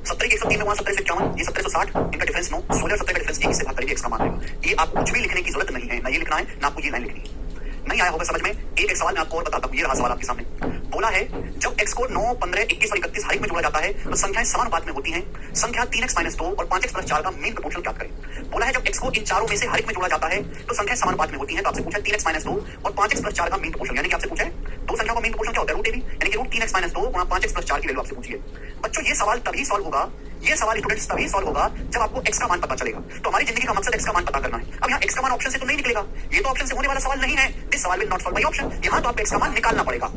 17 की 103 में वहां 17 से 51, ये 1760, इनका डिफरेंस 9, 16 और 17 का डिफरेंस 1 से भाग करेंगे, x का मान आएगा। ये आप कुछ भी लिखने की जरूरत नहीं है, ना ये लिखना है ना आपको ये लाइन लिखनी है। नहीं आया होगा समझ में? एक सवाल मैं आपको और बताता हूं। ये रहा सवाल आपके सामने। बोला है जब x को 9, 15, 21 और 31 हर एक में जोड़ा जाता है तो संख्याएं समानुपात में होती हैं। संख्या 3x - 2 और 5x + 4 का मीन प्रोपोर्शनल ज्ञात करें। बोला है जब x को इन चारों में से हर एक में जोड़ा जाता है तो संख्याएं समानुपात में होती हैं। तो आपसे पूछा है 3x - 2 और 5x + 4 का मीन प्रोपोर्शनल, यानी कि आपसे पूछा है दो संख्याओं का मीन प्रोपोर्शनल क्या होता है? √ab, यानी कि √3x - 2 गुणा 5x + 4 की वैल्यू आपसे पूछिए। बच्चों ये सवाल तभी सॉल्व होगा, ये सवाल स्टूडेंट्स तभी सॉल्व होगा जब आपको x का मान पता चलेगा। तो हमारी जिंदगी का मकसद x का मान पता करना है। अब यहाँ x का मान ऑप्शन से तो नहीं निकलेगा, ये तो ऑप्शन से होने वाला सवाल नहीं है। दिस सवाल will not solve by option. यहाँ तो आपको x का मान निकालना पड़ेगा।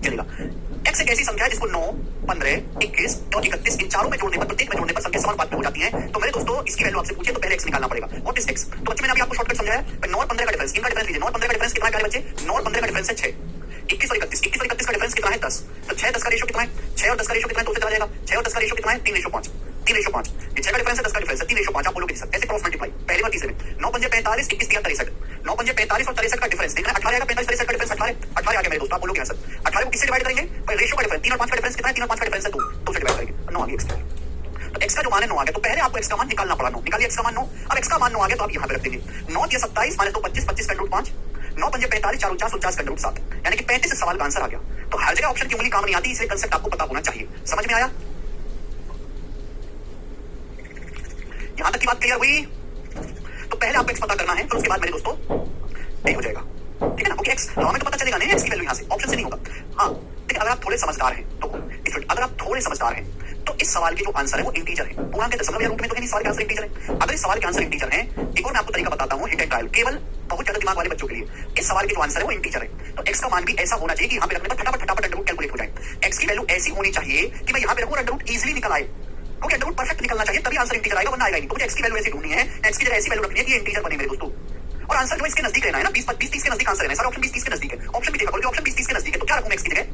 चलेगा, x एक ऐसी संख्या है जिसको 9, 15, 21 और 31 इन चारों में जोड़ने पर, प्रत्येक में जोड़ने पर संख्या समानुपात में हो जाती है। तो मेरे दोस्तों इसकी वैल्यू आपसे पूछे तो पहले x निकालना पड़ेगा। What is x? तो बच्चों मैंने अभी आपको शॉर्टकट समझाया। 9 और 15 का डिफरेंस, इनका डिफरेंस लीजिए। 9 और 15 का डिफरेंस कितना है प्यारे बच्चे? 9 और 15 का डिफरेंस है 6। 21 और 31 का डिफरेंस कितना है? 10। तो 6 10 का रेशियो कितना है? 6 और 10 का रेशियो कितना है? 2 से चला जाएगा। 6 और 10 का रेशियो कितना है? 3:5। 3:5। ये 6 का डिफरेंस है, 10 का डिफरेंस है, 3:5। आप बोलोगे सर ऐसे क्रॉस मल्टीप्लाई पहले बार तीसरे में 9 पंजे 45, 21 3 63। 9 पंजे 45 और 63 का डिफरेंस देखना है। 18 आएगा, 45 63 का डिफरेंस 18 18 आ गया मेरे दोस्त। आप बोलोगे सर 18 को किससे डिवाइड करेंगे? भाई रेशियो का डिफरेंस 3 और 5 का डिफरेंस कितना है? 3 और 5 का डिफरेंस है 2 से डिवाइड करेंगे। 9 आ गया x। तो x का जो मान है 9 आ गया। तो पहले आपको x का मान निकालना पड़ा। 9 निकालिए x का मान 9। अब x का मान 9 आ गया तो आप यहाँ पे रख देंगे। 9 या 27 - 2 25, 25 का √5, 9 पंजे 45, 4 49, 49 का √7, यानी कि 35 सवाल का आंसर आ गया। तो हर जगह ऑप्शन की उंगली काम नहीं आती, इसलिए कंसेप्ट आपको पता होना चाहिए। समझ में आया? यहां तक की बात क्लियर हुई? तो पहले आपको x पता करना है, फिर उसके बाद मेरे दोस्तों ये हो जाएगा। ठीक है ना? ओके, x हमें तो पता चलेगा नहीं x की वैल्यू यहां से, ऑप्शन से नहीं होगा। हाँ देखिए, अगर आप थोड़े समझदार हैं तो अगर आप थोड़े समझदार हैं तो इस सवाल के जो आंसर है वो इंटीजर है, पूर्णांक के दशमलव या रूट में तो नहीं, सवाल के आंसर इंटीजर है। अगर इस सवाल के आंसर इंटीजर है, एक और मैं आपको तरीका बताता हूं, हिट एंड ट्रायल, केवल बहुत ज्यादा दिमाग वाले बच्चों के लिए। इस सवाल के जो आंसर है वो इंटीजर है, तो एक्स का मान भी ऐसा होना चाहिए कि यहाँ पे रखने पर फटाफट फटाफट अंडर रूट कैलकुलेट हो जाए। एक्स की वैल्यू ऐसी होनी चाहिए कि मैं यहाँ पे रखूं अंडर रूट इजीली निकल आए, क्योंकि अंडर रूट परफेक्ट निकलना चाहिए, तभी आंसर इंटीजर आएगा, वरना आएगा नहीं। तो मुझे एक्स की वैल्यू ऐसी ढूंढनी है, एक्स की जगह ऐसी वैल्यू रखनी है कि इंटीजर बने मेरे दोस्तों, और आंसर जो इसके नजदीक रहना है ना, 20-30 के नजदीक आंसर है। सारा ऑप्शन 20-30 के नजदीक है, ऑप्शन भी देखा बोलिए, ऑप्शन 20-30 के नजदीक है, तो क्या रखूं एक्स की जगह?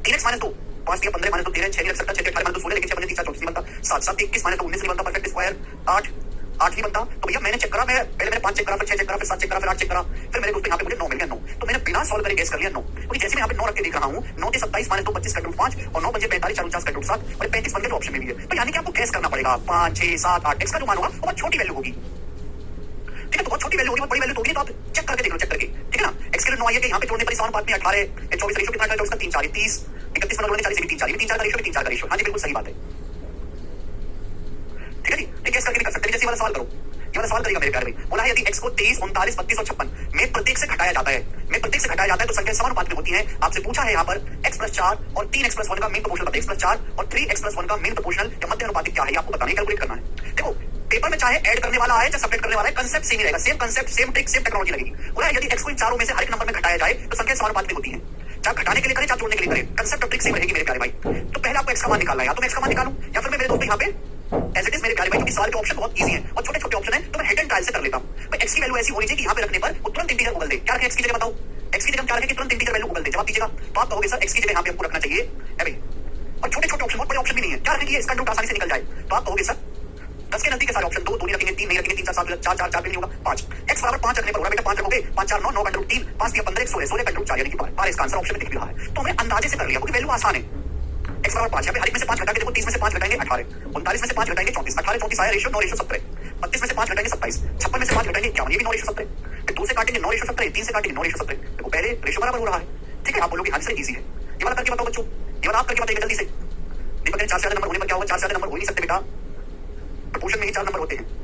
3x - 2, 5 दिया 15 - 2 13, 6 नहीं रख सकता, 6 18 - 2 16, लेकिन 6 3 4 24 नहीं बनता, 7 7 21 - 2 19 नहीं बनता, परफेक्ट स्क्वायर 8 8 नहीं बनता। तो भैया मैंने चेक करा, मैं पहले मैंने 5 चेक करा, फिर 6 चेक करा, फिर 7 चेक करा, फिर 8 चेक करा, फिर मेरे दोस्तों यहाँ पे मुझे 9 मिल गया 9। तो मैंने बिना सॉल्व करे गेस कर लिया 9, क्योंकि जैसे मैं यहाँ पे 9 रख के देख रहा हूँ, 9 के 27 - 2 25 का रूट 5 और 9 बजे 45 4 49 का रूट 7 और 35 बन गए, तो ऑप्शन में भी है। तो यानी कि आपको गेस करना पड़ेगा 5 6 7 8, एक्स का जो मान होगा वो बहुत छोटी वैल्यू होगी, ठीक है, तो बहुत छोटी वैल्यू होगी, बहुत बड़ी वैल्यू तो होगी, तो आप चेक करके देख लो, चेक करके, ठीक है ना। एक्स के लिए 9 आइए कि यहाँ पे जोड़ने पर समान बात में 18 24 रेशो कितना है, 24 का 3 4 30 31 बना 40 3 4 3 4 का रेशो 3 4 का रेशो, हाँ जी बिल्कुल सही बात है, ठीक है जी। तो गेस करके भी कर सकते हैं, जैसे वाला सवाल करो, ये वाला सवाल करेगा मेरे प्यारे भाई। बोला है यदि x को 23 39 32 और 56 में प्रत्येक से घटाया जाता है, में प्रत्येक से घटाया जाता है तो संख्या समानुपात में होती है। आपसे पूछा है यहाँ पर x + 4 और 3x + 1 का मीन प्रोपोर्शनल बताइए, x + 4 और 3x + 1 का मीन प्रोपोर्शनल या मध्य अनुपातिक क्या है, आपको बताना है, कैलकुलेट करना है। देखो पेपर में चाहे ऐड करने वाला आए चाहे सब्ट्रैक्ट करने वाला है, कंसेप्ट सेम ही रहेगा, same concept same trick same technology लगेगी। बोला है यदि x को इन चारों में से हर एक नंबर में घटाया जाए तो संख्या समानुपात में होती है, चाहे घटाने के लिए करें चाहे जोड़ने के लिए करें, कंसेप्ट और ट्रिक सेम रहेगी मेरे प्यारे भाई। तो पहले आपको x का मान निकालना है, या तो मैं x का मान निकालूं या फिर मैं मेरे दोस्तों यहाँ पे एज इट इज मेरे प्यारे भाई, क्योंकि सवाल के ऑप्शन बहुत इजी है और छोटे छोटे ऑप्शन है, तो मैं हिट एंड ट्रायल से कर लेता हूं। भाई एक्स की वैल्यू ऐसी होनी चाहिए कि यहाँ पे रखने पर वो तुरंत इंटीजर उगल दे। क्या रखें एक्स की जगह, बताओ एक्स की जगह क्या रखें कि तुरंत इंटीजर वैल्यू उगल दे? जवाब दीजिएगा। तो आप कहोगे सर एक्स की जगह यहाँ पे हमको रखना चाहिए है भाई, और छोटे छोटे ऑप्शन, बहुत बड़े ऑप्शन भी नहीं है, क्या रखें कि इसका रूट आसानी से निकल जाए? तो आप कहोगे सर 10 के नजदीक सारे ऑप्शन, 2 नहीं रखेंगे, 3 नहीं रखेंगे, 3 4 7 4 4 4 नहीं होगा, 5 x बराबर 5 रखने पर होगा बेटा, 5 रखोगे 5 4 9 9 का रूट 3 5 दिया 15 16 16 का रूट 4 यानी कि पार इसका आंसर ऑप्शन में दिख रहा है। तो हमने अंदाजे से कर लिया, क्योंकि वैल्यू आसान है। x बराबर 5, यहाँ पे हर एक में से 5 घटा के देखो, 30 में से 5 घटाएंगे 18, 39 में से 5 घटाएंगे 34, 18 34 आया रेशियो 9 रेशियो 17, 32 में से 5 घटाएंगे 27, 56 में से 5 घटाएंगे 51, ये भी 9 रेशियो 17, फिर 2 से काटेंगे 9 रेशियो 17, 3 से काटेंगे 9 रेशियो 17। देखो पहले रेशियो बराबर हो रहा है, ठीक है। आप बोलोगे आंसर इजी है, ये वाला करके बताओ बच्चों, ये वाला आप करके बताइए जल्दी से। दीपक ने 4 से ज्यादा नंबर होने पर क्या होगा? 4 से ज्यादा नंबर हो नहीं सकते बेटा, प्रोपोर्शन में ही 4 नंबर होते हैं।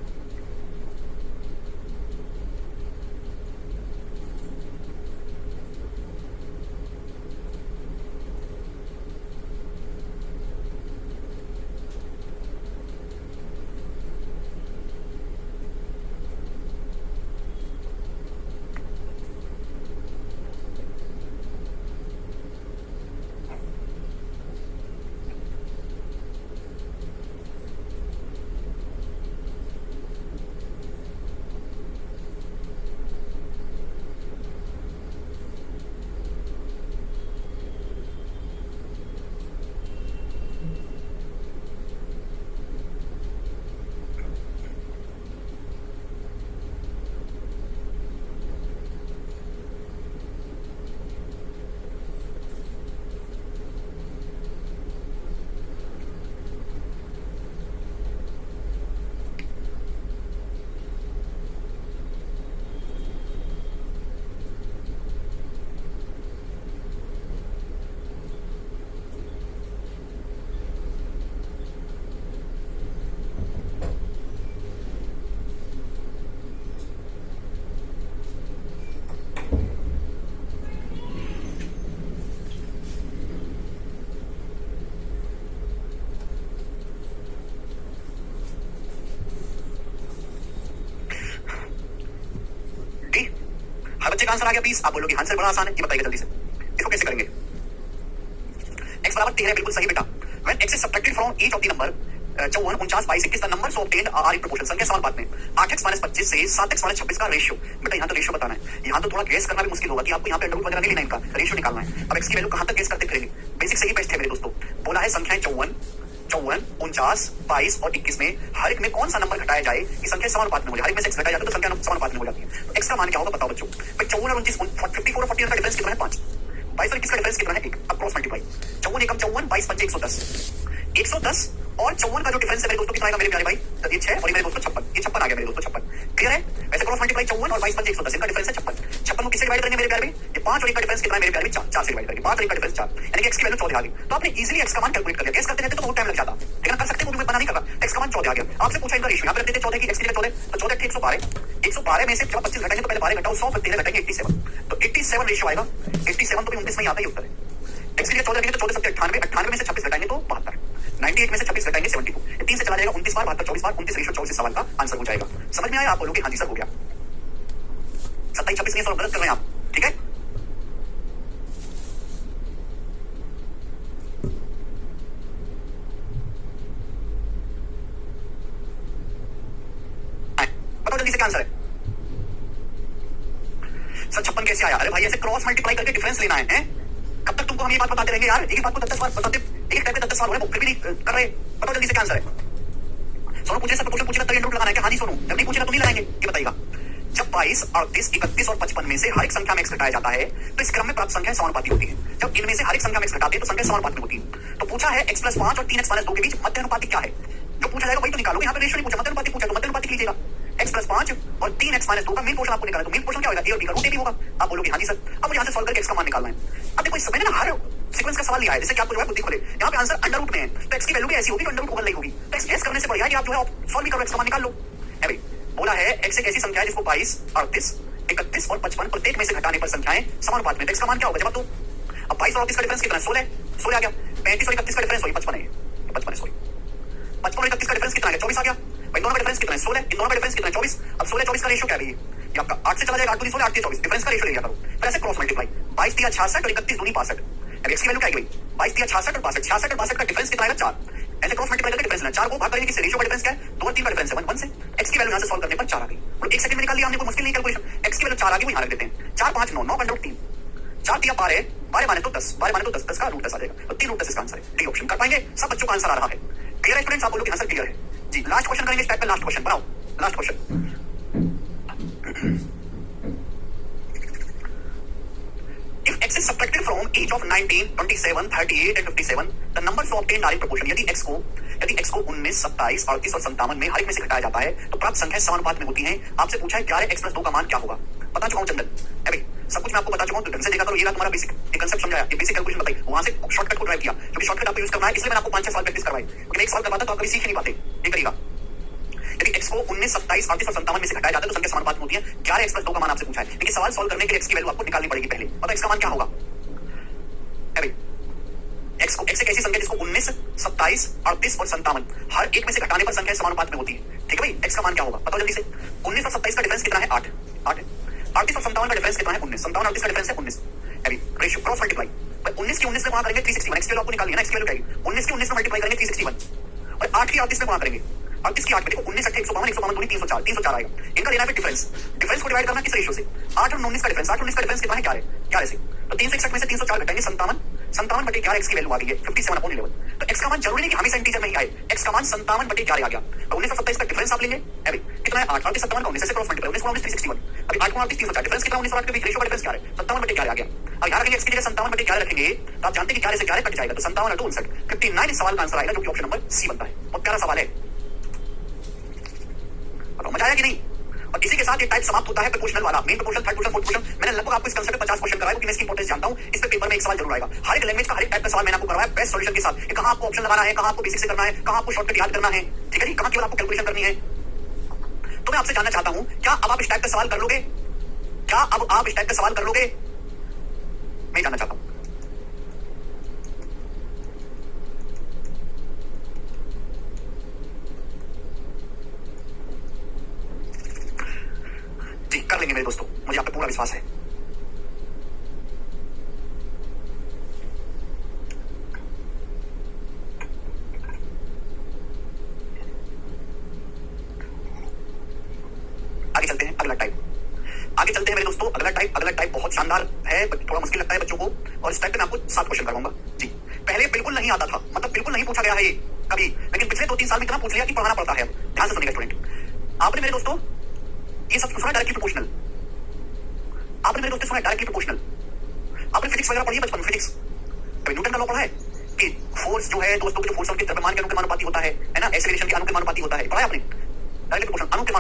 हर बच्चे का आंसर आ गया 20। आप बोलोगे आंसर बड़ा आसान है, ये बताइए जल्दी से, इसको कैसे करेंगे? x बराबर 13 बिल्कुल सही बेटा। When x is subtracted from each of the number 54 49 22 21 the numbers obtained are in proportion, संख्या समानुपात में 8x - 25 से 7x - 26 का रेशियो। बेटा यहाँ तो रेशियो बताना है, यहाँ तो थोड़ा गेस करना भी मुश्किल होगा कि आपको यहाँ पे अंडर रूट वगैरह नहीं लेना, इनका रेशियो निकालना है। अब x की वैल्यू कहां तक गेस करते फिरेंगे? बेसिक से ही बेस्ट है मेरे दोस्तों। बोला है संख्याएं 54 49 22 और 21 में हर एक में कौन सा नंबर घटाया जाए कि संख्या समानुपात में हो जाए? हर एक में से x घटाया जाता है तो संख्या समानुपात में हो जाती है। तो x का मान क्या होगा बताओ बच्चों? भाई 54 और 29 54 और 41 का डिफरेंस कितना है? 5। 22 और 21 का डिफरेंस कितना है? 1। अब क्रॉस मल्टीप्लाई 54 एकम 54 22 पंचे 110 110 और 54 का जो डिफरेंस है मेरे दोस्तों कितना आएगा मेरे प्यारे भाई? तो ये 6 और ये मेरे दोस्तों 56, ये 56 आ गया मेरे दोस्तों 56। क्लियर है? वैसे क्रॉस मल्टीप्लाई 54 और 22 पंचे 110, इनका डिफरेंस है 56। 56 को किससे डिवाइड करेंगे मेरे प्यारे भाई? ये 5 और 1 का डिफरेंस कितना है मेरे प्यारे भाई? 4 से डिवाइड करेंगे, 5 और 1 का डिफरेंस 4, यानी कि x की वैल्यू 14 आ गई। तो आपने इजीली x का मान कैलकुलेट कर लिया। गेस करते रहते तो बहुत टाइम लग जाता, लेकिन कर सकते हो, मैं बना नहीं कर रहा। x का मान 14 आ गया। आपसे पूछा इनका रेशियो, यहाँ पे रखते थे 14 की x की जगह 14, तो 14 112 में से जब 25 घटाएंगे तो पहले 12 घटाओ 100 फिर 13 घटाएंगे 87, तो 87 रेशियो आएगा। 87 तो भी 29 में ही आता है उत्तर है। x की जगह 14 रखेंगे तो 14 7 98 में से 26 घटाएंगे तो 72, 98 में से 26 घटाएंगे 72, 3 से चला जाएगा 29 बार, 72 24 बार, 29 रेशियो 24 सवाल का आंसर हो जाएगा। समझ में आया? आप बोलोगे हाँ जी सर हो गया। 27 26 नहीं, सॉल्व गलत कर रहे हैं आप, ठीक है? बताओ जल्दी से क्या आंसर है? सर 56 कैसे आया? अरे भाई ऐसे क्रॉस मल्टीप्लाई करके डिफरेंस लेना है, कब तक तुमको हम ये बात बताते रहेंगे यार? एक बात को 10 बार बताते, एक टाइप के 10 सवाल हो रहे हैं, फिर भी नहीं कर रहे। बताओ जल्दी से क्या आंसर है? सोनू पूछे सब क्वेश्चन पूछेगा तभी अंडर रूट लगाना है क्या? हाँ जी सोनू, जब नहीं पूछेगा तो नहीं लगाएंगे। ये बताइएगा, जब 22, 38, 31 और 55 में से हर एक संख्या में x घटाया जाता है तो इस क्रम में प्राप्त संख्या समानुपाती होती है। जब इनमें से हर एक संख्या में x घटाते हैं तो संख्या समानुपाती में होती है। तो पूछा है x + 5 और 3x - 2 के बीच मध्य अनुपाती क्या है? जो पूछा जाएगा वही तो निकालोगे। यहाँ पे रेशियो नहीं पूछा, मध्य अनुपाती पूछा तो मध्य अनुपाती लीजिएगा। x + 5 और 3x - 2 का मेन पोर्शन आपको निकालना है, तो मेन पोर्शन क्या होगा? a और b का रूट a भी होगा। आप बोलोगे हाँ जी सर। अब मुझे यहाँ से सॉल्व करके x का मान निकालना है। अब देखो इस समय ना हर सीक्वेंस का सवाल लिया है, जैसे कि आपको जो है बुद्धि खोले, यहाँ पे आंसर अंडर रूट में है तो x की वैल्यू भी ऐसी होगी, अंडर रूट होकर नहीं होगी। तो x गेस करने से बढ़िया है कि आप जो है सॉल्व भी करो, x का मान निकाल लो। है भाई, बोला है x एक ऐसी संख्या है जिसको 22, 38, 31 और 55 प्रत्येक में से घटाने पर संख्याएं समानुपात में। तो x का मान क्या होगा? जवाब दो। अब 22 और 38 का डिफरेंस कितना है? 16 16 आ गया। 35 और 31 का डिफरेंस वही 55 है, 55 है सॉरी। 55 और 31 का डिफरेंस कितना है? 24 आ गया। भाई दोनों का डिफरेंस कितना है? 16। इन दोनों का डिफरेंस कितना है? 24। अब 16 24 का रेशियो क्या है? ये आपका 8 से चला जाएगा, 8 दूनी 16, 8 24, डिफरेंस का रेशियो ले लिया करो। फिर ऐसे क्रॉस मल्टीप्लाई, 22 दिया 66 और 31 दूनी 62। अब x की वैल्यू क्या आएगी? 22 दिया 66 और 62, 66 और 62 का डिफरेंस कितना आएगा? 4। ऐसे क्रॉस मल्टीप्लाई करके डिफरेंस लेना, 4 को भाग करेंगे किससे? रेशियो का डिफरेंस क्या है? 2 और 3 का डिफरेंस है 1 1 से। x की वैल्यू यहां से सॉल्व करने पर 4 आ गई और 1 सेकंड में निकाल लिया हमने, कोई मुश्किल नहीं कैलकुलेशन। x की वैल्यू 4 आ गई, वो यहां रख देते हैं। 4 5 9 9 अंडर रूट 3, 4 दिया 12, 12 माने तो 10, 12 माने तो 10, 10 का रूट 10 आ जाएगा। तो 3 रूट 10 इसका आंसर है। डी ऑप्शन कर पाएंगे? सब बच्चों का आंसर आ रहा है। क्लियर है स्टूडेंट्स? आप बोलोगे हाँ सर क्लियर है जी। लास्ट क्वेश्चन करेंगे इस टाइप पे, लास्ट क्वेश्चन बनाओ, last question. If x is subtracted from each of 19, 27, 38 and 57, the numbers obtained are in proportion. यदि x को 19, 27, 38 और 57 में हर एक में से घटाया जाता है तो प्राप्त संख्या समानुपात में होती है। आपसे पूछा है 11x + 2 का मान क्या होगा? बता चुका हूं चंदन, है भाई, सब कुछ मैं आपको बता चुका हूं, तो ढंग से देखा करो। ये तुम्हारा बेसिक कंसेप्ट समझाया, ये बेसिक कैलकुलेशन बताई, वहां से शॉर्टकट को ड्राइव किया, क्योंकि शॉर्टकट आपको यूज करना है, इसलिए मैंने आपको 5-6 सवाल प्रैक्टिस करवाई। लेकिन एक सवाल करवाता तो आप कभी सीख ही नहीं पाते। ये करिएगा, यदि x को 19, 27, 38 और 57 में से घटाया जाता है तो संख्या समानुपात में होती है। 11x + 2 का मान आपसे पूछा है, लेकिन सवाल सॉल्व करने के लिए x की वैल्यू आपको निकालनी पड़ेगी पहले। पता x का मान क्या होगा? x एक ऐसी संख्या जिसको 19, 27, 38 और 57 हर एक में से घटाने पर संख्या समानुपात में होती है। ठीक है भाई, x का मान क्या होगा? बताओ जल्दी से। 19 और 27 का डिफरेंस कितना है? 8 8 है। 38 और 57 का डिफरेंस कितना है? 19। 57 और 38 का डिफरेंस है 19। अभी रेशियो क्रॉस मल्टीप्लाई, 19 की 19 में गुणा करेंगे 361, x की वैल्यू आपको निकालनी है ना, x की वैल्यू क्या है? 19 की 19 में मल्टीप्लाई करेंगे 361 और 8 की 38 में गुणा करेंगे, 38 की 8 में देखो 19 8 152, 152 दूनी 304, 304 आएगा। इनका लेना है डिफरेंस, डिफरेंस को डिवाइड करना किस रेशियो से? 8 और 19 का डिफरेंस, 8 और 19 का डिफरेंस कितना है? 11 से। तो 361 में से 304 घटाएंगे 57, 57 बटे 11 x की वैल्यू आ गई है 57/11। तो x का मान जरूरी नहीं कि हमेशा इंटीजर में ही आए, x का मान 57 बटे 11 आ गया। तो 19 और 27 का डिफरेंस आप लेंगे, अभी कितना है? 8 और 57 का 19 से क्रॉस मल्टीप्लाई, 19 और 19 361, अभी 8 और 304, डिफरेंस कितना? 19 और 8 के बीच रेशियो का डिफरेंस क्या है? 57 बटे 11 आ गया। अब यहाँ रखेंगे x की जगह 57 बटे 11 रखेंगे तो आप जानते हैं कि 11 से 11 कट जाएगा, तो 57 और 2 59 इस सवाल का आंसर आएगा, जो कि ऑप्शन नंबर सी बनता है। बहुत प्यारा सवाल है, मजा आया कि नहीं? और इसी के साथ ये टाइप समाप्त होता है प्रपोर्शनल वाला, main proportional, third portion, fourth portion. मैंने लगभग आपको इस कंसेप्ट पे 50 क्वेश्चन कराया, क्योंकि मैं इसकी इंपॉर्टेंस जानता हूं। इस पे पेपर में एक सवाल जरूर आएगा, हर एक लैंग्वेज का हर एक टाइप का सवाल मैंने आपको करवाया बेस्ट सॉल्यूशन के साथ। कि कहां आपको ऑप्शन लगाना है, कहां आपको बेसिक से करना है, कहां आपको शॉर्टकट याद करना है, ठीक है जी, कहां केवल आपको कैलकुलेशन करनी है। तो मैं आपसे जानना चाहता हूं, क्या अब आप इस टाइप का सवाल कर लोगे? क्या अब आप इस टाइप का सवाल कर लोगे? मैं जानना चाहता हूं। जी कर लेंगे मेरे दोस्तों, मुझे आप पे पूरा विश्वास है। आगे चलते हैं, अगला टाइप, आगे चलते हैं मेरे दोस्तों। अगला टाइप बहुत शानदार है, थोड़ा मुश्किल लगता है बच्चों को, और इस टाइप पे मैं आपको 7 क्वेश्चन करवाऊंगा जी। पहले बिल्कुल नहीं आता था, मतलब बिल्कुल नहीं पूछा गया है ये कभी, लेकिन पिछले 2-3 साल में इतना पूछ लिया कि पढ़ाना पड़ता है। ध्यान से सुनिएगा स्टूडेंट, आपने मेरे दोस्तों ये सब सुना डायरेक्टली प्रोपोर्शनल, आपने मेरे दोस्तों सुना डायरेक्टली प्रोपोर्शनल, आपने फिजिक्स वगैरह पढ़ी है बचपन में, फिजिक्स अभी न्यूटन का लॉ पढ़ा है कि फोर्स जो है दोस्तों, जो फोर्स के द्रव्यमान के अनुपाती होता है ना, एक्सेलरेशन के अनुपाती होता है, पढ़ा है आपने? डायरेक्टली प्रोपोर्शनल, अनुपाती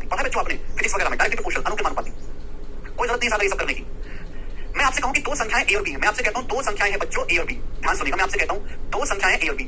पढ़ा है बच्चों आपने फिजिक्स वगैरह में? डायरेक्टली प्रोपोर्शनल, अनुपाती, कोई जरूरत नहीं ज्यादा ये सब करने की। मैं आपसे कहूं कि 2 संख्याएं a और b हैं, मैं आपसे कहता हूं 2 संख्याएं हैं बच्चों a और b, ध्यान सुनिएगा, मैं आपसे कहता हूं 2 संख्याएं a और b,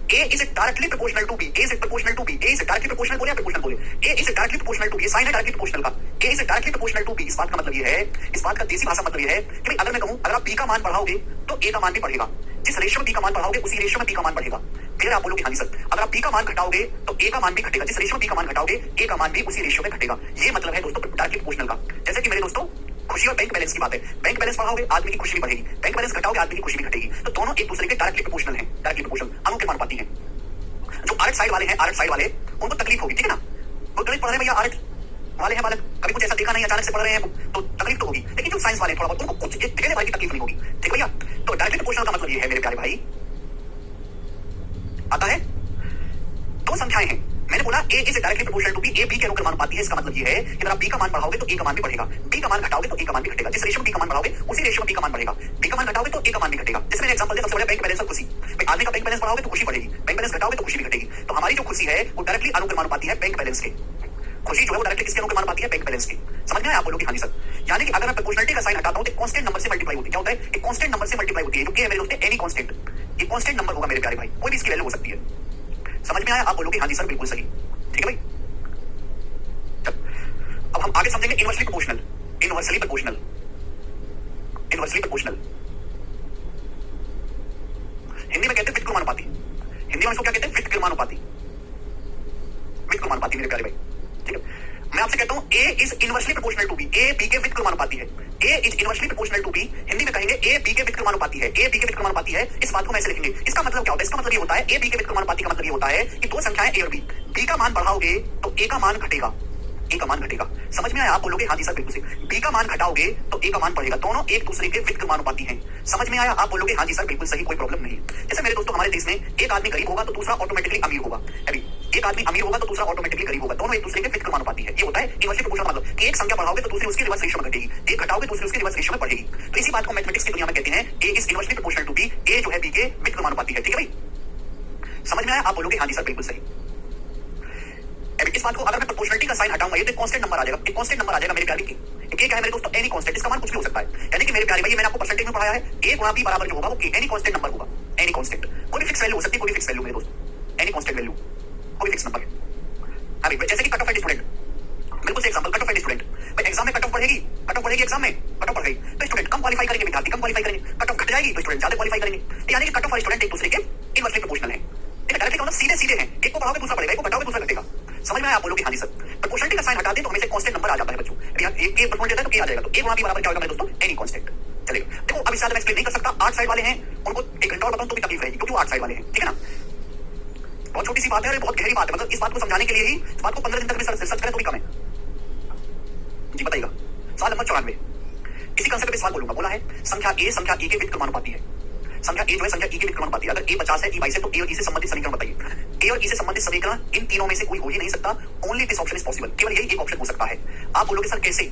A is directly proportional to B. A is proportional to B. A is directly proportional बोले या proportional बोले? A is directly proportional to B. Sign है directly proportional का. A is directly proportional to B. इस बात का मतलब ये है, इस बात का देसी भाषा मतलब ये है कि भाई अगर मैं कहूं अगर आप B का मान बढ़ाओगे तो A का मान भी बढ़ेगा. जिस रेशियो में B का मान बढ़ाओगे उसी रेशियो में B का मान बढ़ेगा. फिर आप बोलोगे हाँ जी सर, अगर आप B का मान घटाओगे तो A का मान भी घटेगा. जिस रेशियो में B का मान घटाओगे A का मान भी उसी रेशियो में घटेगा. ये मतलब है दोस्तों डायरेक्टली प्रोपोर्शनल का. जैसे कि मेरे दोस्तों खुशी और बैंक बैलेंस की बात है. बैंक बैलेंस बढ़ाओगे आदमी की खुशी भी बढ़ेगी, बैंक बैलेंस घटाओगे आदमी की खुशी भी घटेगी. तो दोनों एक दूसरे के डायरेक्टली प्रोपोर्शनल हैं, डायरेक्टली प्रोपोर्शनल अनुपाती हैं. जो आर्ट साइड वाले हैं, आर्ट साइड वाले उनको तकलीफ होगी, ठीक है ना. वो गणित पढ़ रहे हैं भैया, आर्ट वाले हैं बालक, कभी कुछ ऐसा देखा नहीं, अचानक से पढ़ रहे हैं तो तकलीफ तो होगी. लेकिन जो साइंस वाले थोड़ा बहुत उनको कुछ एक ठेले भाई की तकलीफ नहीं होगी. ठीक भैया. तो डायरेक्टली प्रोपोर्शनल का मतलब ये है मेरे प्यारे भाई, आता है दो संख्याएं हैं. मैंने बोला A is directly proportional to B. A B के अनुक्रम अनुपाती है. इसका मतलब ये है कि अगर आप B का मान बढ़ाओगे तो A का मान भी बढ़ेगा, B का मान घटाओगे तो A का मान भी घटेगा. जिस रेशियो में B का मान बढ़ाओगे उसी रेशियो में B का मान बढ़ेगा. B का मान घटाओगे तो A का मान भी घटेगा. जैसे मैंने एग्जांपल दिया सबसे बड़ा बैंक बैलेंस और खुशी. भाई आदमी का बैंक बैलेंस बढ़ाओगे तो खुशी बढ़ेगी, बैंक बैलेंस घटाओगे तो खुशी भी घटेगी. तो हमारी जो खुशी है वो डायरेक्टली अनुक्रम अनुपाती है बैंक बैलेंस के. खुशी जो है वो डायरेक्टली किसके अनुक्रम अनुपाती है? बैंक बैलेंस की. समझ में आया? आप बोलोगे हाँ जी सर. यानी कि अगर मैं प्रोपोर्शनलिटी का साइन हटाता हूं तो कांस्टेंट नंबर से मल्टीप्लाई होती है. क्या होता है? एक कांस्टेंट नंबर से मल्टीप्लाई होती है. जो कि है मेरे दोस्तों एनी कांस्टेंट. ये कांस्टेंट नंबर होगा मेरे प्यारे भाई, कोई भी इसकी वैल्यू हो सकती है. समझ में आया? आप बोलोगे हाँ जी सर बिल्कुल सही. ठीक है भाई. अब हम आगे समझेंगे inversely proportional. Inversely proportional, inversely proportional Hindi में कहते हैं व्युत्क्रमानुपाती. हिंदी में इसको क्या कहते हैं? व्युत्क्रमानुपाती. व्युत्क्रमानुपाती मेरे प्यारे भाई. ठीक है. मैं आपसे कहता हूं A is inversely proportional to B. A B के व्युत्क्रमानुपाती है. A is inversely proportional to B. Hindi में कहेंगे A B के व्युत्क्रमानुपाती है. A B के व्युत्क्रमानुपाती है. इस बात को मैं ऐसे लिखेंगे. इसका मतलब क्या होता है? इसका मतलब ये होता है A B के व्युत्क्रमानुपाती का मतलब ये होता है कि दो संख्याएं A और B. B का मान बढ़ाओगे तो A का मान घटेगा, A का मान घटेगा. समझ में आया? आप बोलोगे हाँ जी सर बिल्कुल सही. B का मान घटाओगे तो A का मान बढ़ेगा. दोनों एक दूसरे के व्युत्क्रमानुपाती हैं. समझ में आया? आप बोलोगे हाँ जी सर बिल्कुल सही, कोई प्रॉब्लम नहीं. जैसे मेरे दोस्तों हमारे देश में एक आदमी गरीब होगा तो दूसरा ऑटोमेटिकली अमीर होगा. अभी एक आदमी अमीर होगा तो दूसरा ऑटोमेटिकली गरीब होगा. दोनों एक दूसरे के व्युत्क्रमानुपाती है. ये होता है इनवर्सली प्रोपोर्शनल. मतलब कि एक संख्या बढ़ाओगे तो दूसरी उसकी रिवर्स रेशियो में घटेगी, एक घटाओगे दूसरी उसकी रिवर्स रेशियो में बढ़ेगी. तो इसी बात को मैथमेटिक्स की दुनिया में कहते हैं A is inversely proportional to B. A जो है B के व्युत्क्रमानुपाती है. ठीक है भाई. समझ में आया? आप बोलोगे हाँ जी सर बिल्कुल सही. इस बात को अगर मैं प्रोपोर्शनलिटी का साइन हटाऊंगा ये तो कांस्टेंट नंबर आ जाएगा. एक कांस्टेंट नंबर आ जाएगा मेरे प्यारे की. ये क्या है मेरे दोस्तों? Any constant. इसका मान कुछ भी हो सकता है. यानी कि मेरे प्यारे भाई मैंने आपको परसेंटेज में पढ़ाया है A गुणा B बराबर जो होगा वो एनी कांस्टेंट नंबर होगा. एनी कांस्टेंट कोई भी फिक्स वैल्यू हो सकती है, कोई भी फिक्स वैल्यू मेरे दोस्त. एनी कांस्टेंट वैल्यू कोई फिक्स नंबर है. अभी जैसे कि कट ऑफ है स्टूडेंट. बिल्कुल से एग्जांपल कट ऑफ है स्टूडेंट. भाई एग्जाम में कट ऑफ बढ़ेगी, कट ऑफ बढ़ेगी एग्जाम में, कट ऑफ बढ़ गई तो स्टूडेंट कम क्वालीफाई करेंगे, विद्यार्थी कम क्वालीफाई करेंगे. कट ऑफ घट जाएगी तो स्टूडेंट ज्यादा क्वालीफाई करेंगे. यानी कि कट ऑफ और स्टूडेंट एक दूसरे के इनवर्सली प्रोपोर्शनल है. डायरेक्टली मतलब सीधे सीधे हैं. एक को बढ़ाओगे दूसरा बढ़ेगा, एक को घटाओगे दूसरा घटेगा. समझ में आया? आप बोलोगे हाँ जी सर. प्रोपोर्शनलिटी का साइन हटा दें तो हमेशा कांस्टेंट नंबर आ जाता है बच्चों. एक प्रोपोर्शनल देता है तो A आ जाएगा. तो A गुणा B बराबर क्या होगा मेरे दोस्तों? Any constant. चलेगा. देखो अभी ज्यादा मैं एक्सप्लेन नहीं कर सकता. आर्ट साइड वाले हैं उनको एक घंटा और बताऊं तो भी तकलीफ रहेगी क्योंकि वो आर्ट साइड वाले हैं. ठीक है ना. बहुत छोटी सी बात है और बहुत गहरी बात है. मतलब इस बात को समझाने के लिए ही इस बात को 15 दिन तक में सर्च करें तो भी कम है. जी बताइएगा. सवाल नंबर 94. इसी कंसेप्ट पे सवाल बोलूंगा. बोला है संख्या A संख्या E के व्युत्क्रमानुपाती है. संख्या A जो है संख्या E के व्युत्क्रमानुपाती है. अगर A 50 है E 22 है तो A और E से संबंधित समीकरण बताइए. A और E से संबंधित समीकरण इन तीनों में से कोई हो ही नहीं सकता. Only this option is possible. केवल यही एक ऑप्शन हो सकता है. आप बोलोगे सर कैसे?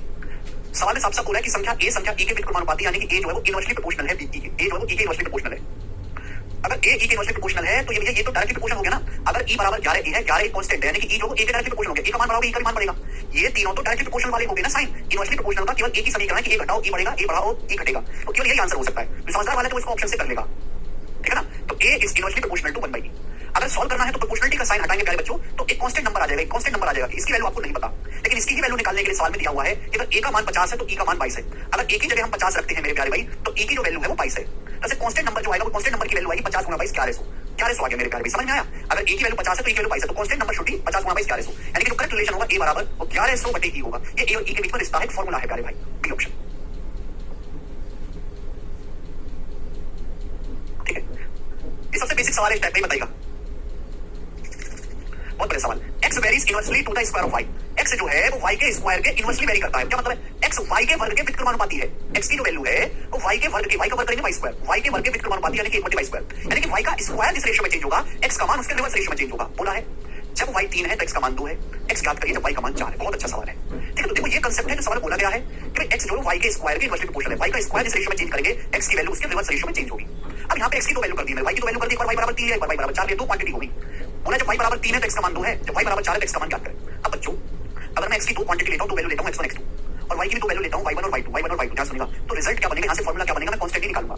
सवाल में साफ साफ बोला है कि संख्या A संख्या E के व्युत्क्रमानुपाती यानी कि A जो है वो इनवर्सली प्रोपोर्शनल है B के. A जो है वो E के इनवर्सली प्रोपोर्शनल है. अगर A E के इनवर्सली प्रोपोर्शनल है तो ये तो डायरेक्टली प्रोपोर्शनल हो गया ना. अगर E बराबर 11 A है, 11 एक कांस्टेंट है यानी कि E जो वो A के डायरेक्टली प्रोपोर्शनल हो गया. A का मान बढ़ाओगे E का मान बढ़ेगा. ये तीनों तो डायरेक्टली प्रोपोर्शनल वाले हो गए ना साइन. इनवर्सली प्रोपोर्शनल का केवल एक ही समीकरण है कि A घटाओ E बढ़ेगा, A बढ़ाओ E घटेगा. तो केवल यही आंसर हो सकता है. समझदार वाला तो इसको ऑप्शन से कर लेगा. ठीक है ना. तो A is inversely proportional to 1/E. अगर सॉल्व करना है तो प्रोपोर्शनलिटी का साइन हटाएंगे प्यारे बच्चों तो एक कांस्टेंट नंबर आ जाएगा. एक कांस्टेंट नंबर आ जाएगा. इसकी वैल्यू आपको नहीं पता लेकिन इसकी ही वैल्यू निकालने के लिए सवाल में दिया हुआ है कि अगर A का मान 50 है तो E का मान 22 है. अगर A की जगह हम 50 रखते हैं मेरे प्यारे भाई तो E की जो वैल्यू है वो 22 है. जैसे कांस्टेंट नंबर जो आएगा वो कांस्टेंट नंबर की वैल्यू आएगी 50 गुणा 22 1100. 1100 आ गया मेरे प्यारे भाई. समझ में आया? अगर A की वैल्यू 50 है तो E की वैल्यू 22 है तो कांस्टेंट नंबर शुड बी 50 गुणा 22 1100. यानी कि जो करेक्ट रिलेशन होगा A बराबर वो 1100 बटे E होगा. ये A और E के बीच में रिश्ता है, फार्मूला है प्यारे भाई. B option. ठीक है. ये सबसे बेसिक सवाल है. इस टाइप में बताइएगा. बहुत बड़े सवाल. x varies inversely to the square of y. x जो है वो y के स्क्वायर के इनवर्सली वेरी करता है. क्या मतलब है? x y के वर्ग के व्युत्क्रमानुपाती है. x की जो वैल्यू है वो y के वर्ग के, y का वर्ग करेंगे y स्क्वायर, y के वर्ग के व्युत्क्रमानुपाती यानी कि 1/y स्क्वायर. यानी कि y का स्क्वायर जिस रेशियो में चेंज होगा x का मान उसके रिवर्स रेशियो में चेंज होगा. बोला है जब y 3 है तो x का मान 2 है. x ज्ञात करिए जब y का मान 4 है. बहुत अच्छा सवाल है. ठीक है. तो देखो ये कांसेप्ट है जो सवाल बोला गया है कि x जो है y के स्क्वायर के इनवर्सली प्रोपोर्शनल है. y का स्क्वायर जिस रेशियो में चेंज करेंगे x की वैल्यू उसके रिवर्स रेशियो में चेंज होगी. अब यहाँ पे x की दो वैल्यू कर दी है. y की दो वैल्यू कर दी. एक बार y बराबर 3 है, एक बार y बराबर 4 है. दो क्वांटिटी होगी. बोला जब y बराबर 3 है तो x का मान 2 है, जब y बराबर 4 है तो x का मान ज्ञात करें. अब बच्चों अगर मैं x की दो क्वांटिटी लेता हूं, दो वैल्यू लेता हूं x1 x2 और y की भी दो वैल्यू लेता हूं y1 और y2 और y2 क्या सुनेगा तो रिजल्ट क्या बनेगा? यहां से फार्मूला क्या बनेगा? मैं कांस्टेंट ही निकालूंगा.